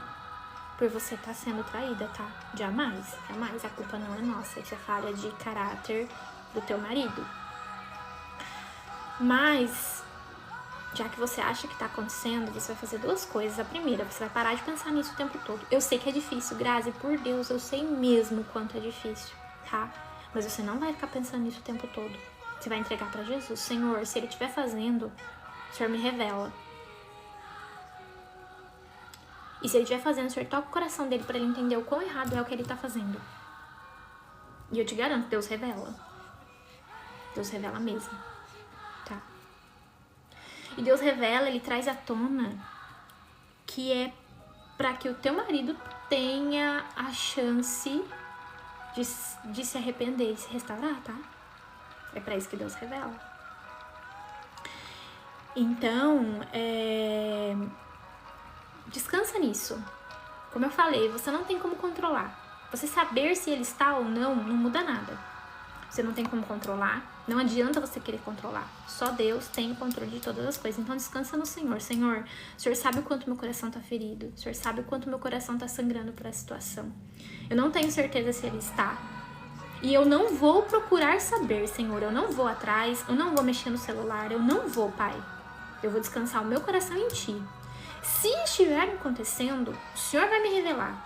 por você estar sendo traída, tá? Jamais, jamais. A culpa não é nossa, isso é falha de caráter do teu marido. Mas, já que você acha que tá acontecendo, você vai fazer 2 coisas. A primeira, você vai parar de pensar nisso o tempo todo. Eu sei que é difícil, Grazi, por Deus, eu sei mesmo o quanto é difícil, tá? Mas você não vai ficar pensando nisso o tempo todo. Você vai entregar pra Jesus. Senhor, se ele estiver fazendo, o Senhor me revela. E se ele estiver fazendo, o Senhor toca o coração dele pra ele entender o quão errado é o que ele tá fazendo. E eu te garanto, Deus revela. Deus revela mesmo, tá? E Deus revela, ele traz à tona que é pra que o teu marido tenha a chance de se arrepender e se restaurar, tá? É pra isso que Deus revela. Então, descansa nisso. Como eu falei, você não tem como controlar. Você saber se ele está ou não muda nada. Você não tem como controlar. Não adianta você querer controlar. Só Deus tem o controle de todas as coisas. Então descansa no Senhor. Senhor, o Senhor sabe o quanto meu coração está ferido. O Senhor sabe o quanto meu coração está sangrando por essa situação. Eu não tenho certeza se ele está. E eu não vou procurar saber, Senhor. Eu não vou atrás. Eu não vou mexer no celular. Eu não vou, Pai. Eu vou descansar o meu coração em Ti. Se estiver acontecendo, o Senhor vai me revelar.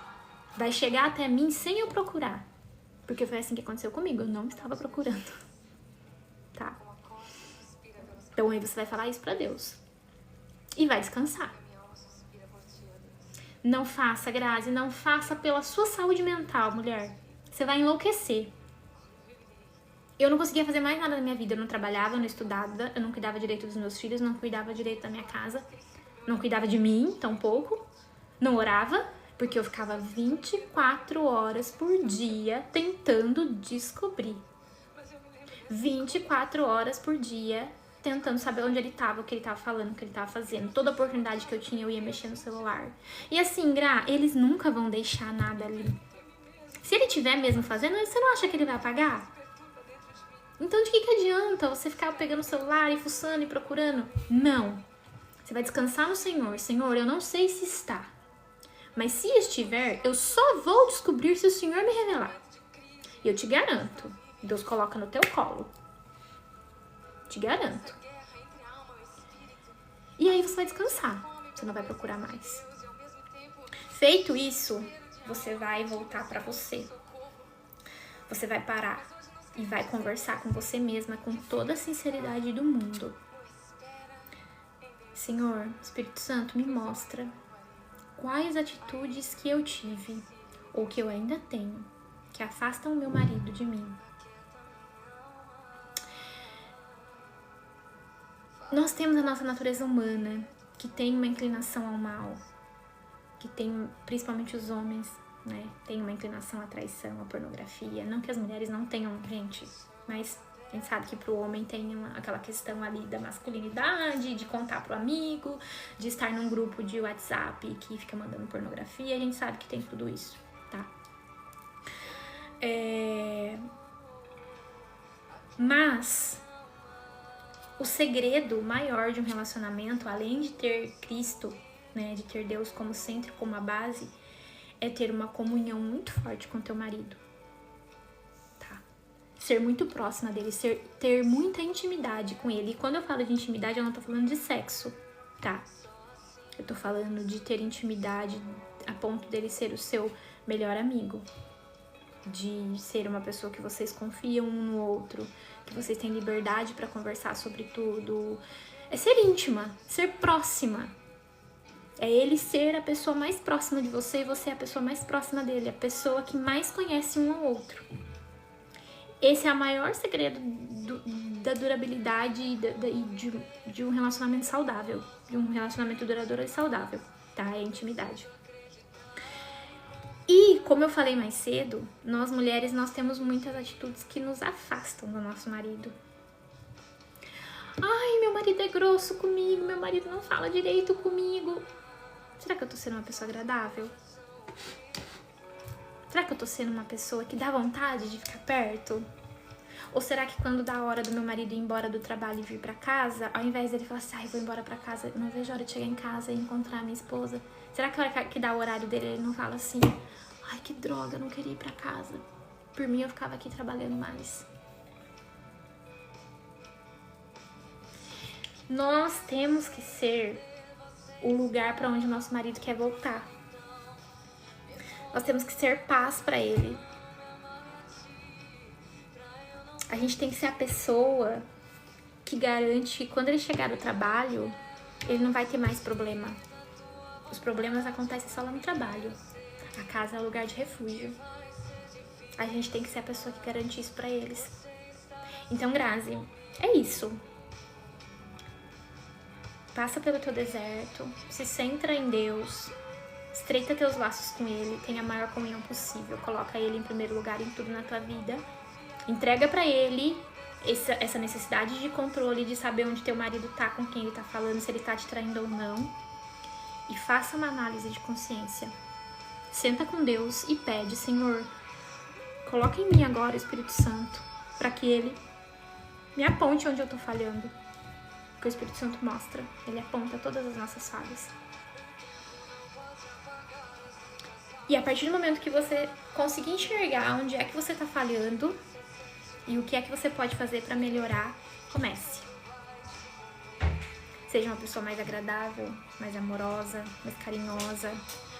Vai chegar até mim sem eu procurar. Porque foi assim que aconteceu comigo. Eu não estava procurando. Tá? Então aí você vai falar isso pra Deus. E vai descansar. Não faça, Grazi. Não faça pela sua saúde mental, mulher. Você vai enlouquecer. Eu não conseguia fazer mais nada na minha vida. Eu não trabalhava, eu não estudava. Eu não cuidava direito dos meus filhos. Não cuidava direito da minha casa. Não cuidava de mim, tampouco. Não orava. Porque eu ficava 24 horas por dia tentando descobrir. 24 horas por dia tentando saber onde ele tava, o que ele tava falando, o que ele tava fazendo. Toda oportunidade que eu tinha, eu ia mexer no celular. E assim, Gra, eles nunca vão deixar nada ali. Se ele tiver mesmo fazendo, você não acha que ele vai apagar? Então de que adianta você ficar pegando o celular e fuçando e procurando? Não. Você vai descansar no Senhor. Senhor, eu não sei se está. Mas se estiver, eu só vou descobrir se o Senhor me revelar. E eu te garanto, Deus coloca no teu colo. Te garanto. E aí você vai descansar. Você não vai procurar mais. Feito isso, você vai voltar pra você. Você vai parar e vai conversar com você mesma com toda a sinceridade do mundo. Senhor, Espírito Santo, me mostra quais atitudes que eu tive ou que eu ainda tenho que afastam o meu marido de mim. Nós temos a nossa natureza humana, que tem uma inclinação ao mal, que tem, principalmente os homens, né? Tem uma inclinação à traição, à pornografia. Não que as mulheres não tenham, gente, mas a gente sabe que pro homem tem aquela questão ali da masculinidade, de contar pro amigo, de estar num grupo de WhatsApp que fica mandando pornografia. A gente sabe que tem tudo isso, tá? Mas o segredo maior de um relacionamento, além de ter Cristo, né, de ter Deus como centro, como a base, é ter uma comunhão muito forte com teu marido, tá? Ser muito próxima dele, ter muita intimidade com ele. E quando eu falo de intimidade, eu não tô falando de sexo, tá? Eu tô falando de ter intimidade a ponto dele ser o seu melhor amigo, de ser uma pessoa que vocês confiam um no outro, que vocês têm liberdade pra conversar sobre tudo. É ser íntima, ser próxima. É ele ser a pessoa mais próxima de você e você é a pessoa mais próxima dele, a pessoa que mais conhece um ao outro. Esse é o maior segredo da durabilidade e de um relacionamento saudável, de um relacionamento duradouro e saudável, tá? É a intimidade. E, como eu falei mais cedo, nós mulheres, nós temos muitas atitudes que nos afastam do nosso marido. Ai, meu marido é grosso comigo, meu marido não fala direito comigo. Será que eu tô sendo uma pessoa agradável? Será que eu tô sendo uma pessoa que dá vontade de ficar perto? Ou será que quando dá a hora do meu marido ir embora do trabalho e vir pra casa, ao invés dele falar assim, ai, vou embora pra casa, não vejo a hora de chegar em casa e encontrar minha esposa. Será que a hora que dá o horário dele, ele não fala assim, ai, que droga, eu não queria ir pra casa. Por mim, eu ficava aqui trabalhando mais. Nós temos que ser o lugar pra onde o nosso marido quer voltar. Nós temos que ser paz pra ele. A gente tem que ser a pessoa que garante que quando ele chegar do trabalho, ele não vai ter mais problema. Os problemas acontecem só lá no trabalho. A casa é o lugar de refúgio. A gente tem que ser a pessoa que garante isso pra eles. Então, Grazi, é isso. Passa pelo teu deserto, se centra em Deus, estreita teus laços com Ele, tenha a maior comunhão possível, coloca Ele em primeiro lugar em tudo na tua vida, entrega pra Ele essa necessidade de controle, de saber onde teu marido tá, com quem ele tá falando, se ele tá te traindo ou não, e faça uma análise de consciência. Senta com Deus e pede, Senhor, coloca em mim agora o Espírito Santo, pra que Ele me aponte onde eu tô falhando. Que o Espírito Santo mostra, ele aponta todas as nossas falhas. E a partir do momento que você conseguir enxergar onde é que você tá falhando e o que é que você pode fazer pra melhorar, comece. Seja uma pessoa mais agradável, mais amorosa, mais carinhosa,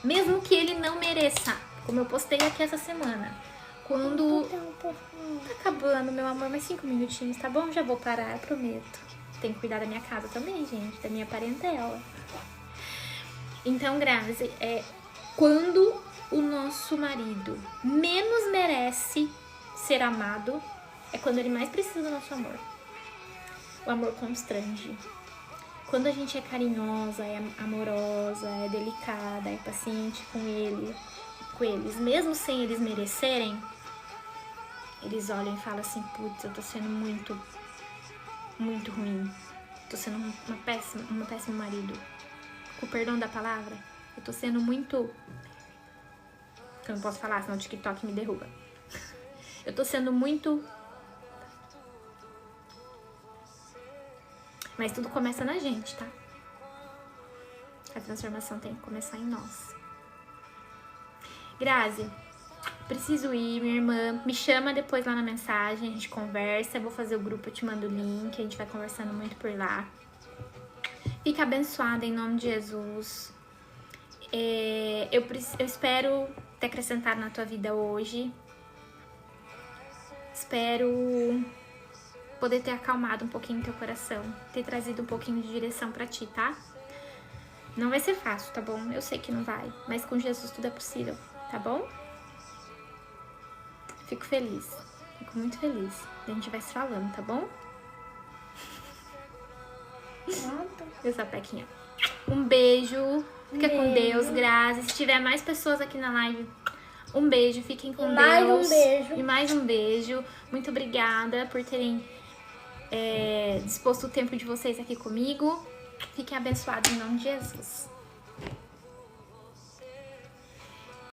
mesmo que ele não mereça, como eu postei aqui essa semana. Quando tá acabando, meu amor, mais 5 minutinhos, tá bom? Já vou parar, eu prometo. Tem que cuidar da minha casa também, gente, da minha parentela. Então, Grazi, quando o nosso marido menos merece ser amado, é quando ele mais precisa do nosso amor. O amor constrange. Quando a gente é carinhosa, é amorosa, é delicada, é paciente com eles, mesmo sem eles merecerem, eles olham e falam assim, putz, eu tô sendo muito ruim. Tô sendo um péssimo marido. Com o perdão da palavra, eu tô sendo muito... Que eu não posso falar, senão o TikTok me derruba. Eu tô sendo muito... Mas tudo começa na gente, tá? A transformação tem que começar em nós. Grazi, preciso ir, minha irmã. Me chama depois lá na mensagem, a gente conversa. Eu vou fazer o grupo, eu te mando o link. A gente vai conversando muito por lá. Fica abençoada em nome de Jesus. Eu espero ter acrescentado na tua vida hoje. Espero poder ter acalmado um pouquinho teu coração. Ter trazido um pouquinho de direção pra ti, tá? Não vai ser fácil, tá bom? Eu sei que não vai. Mas com Jesus tudo é possível, tá bom? Fico feliz. Fico muito feliz. A gente vai se falando, tá bom? Meu sapequinha. Um beijo. Fica com Deus, Grazi. Se tiver mais pessoas aqui na live, um beijo. Fiquem com Deus. Mais um beijo. E mais um beijo. Muito obrigada por terem disposto o tempo de vocês aqui comigo. Fiquem abençoados em nome de Jesus.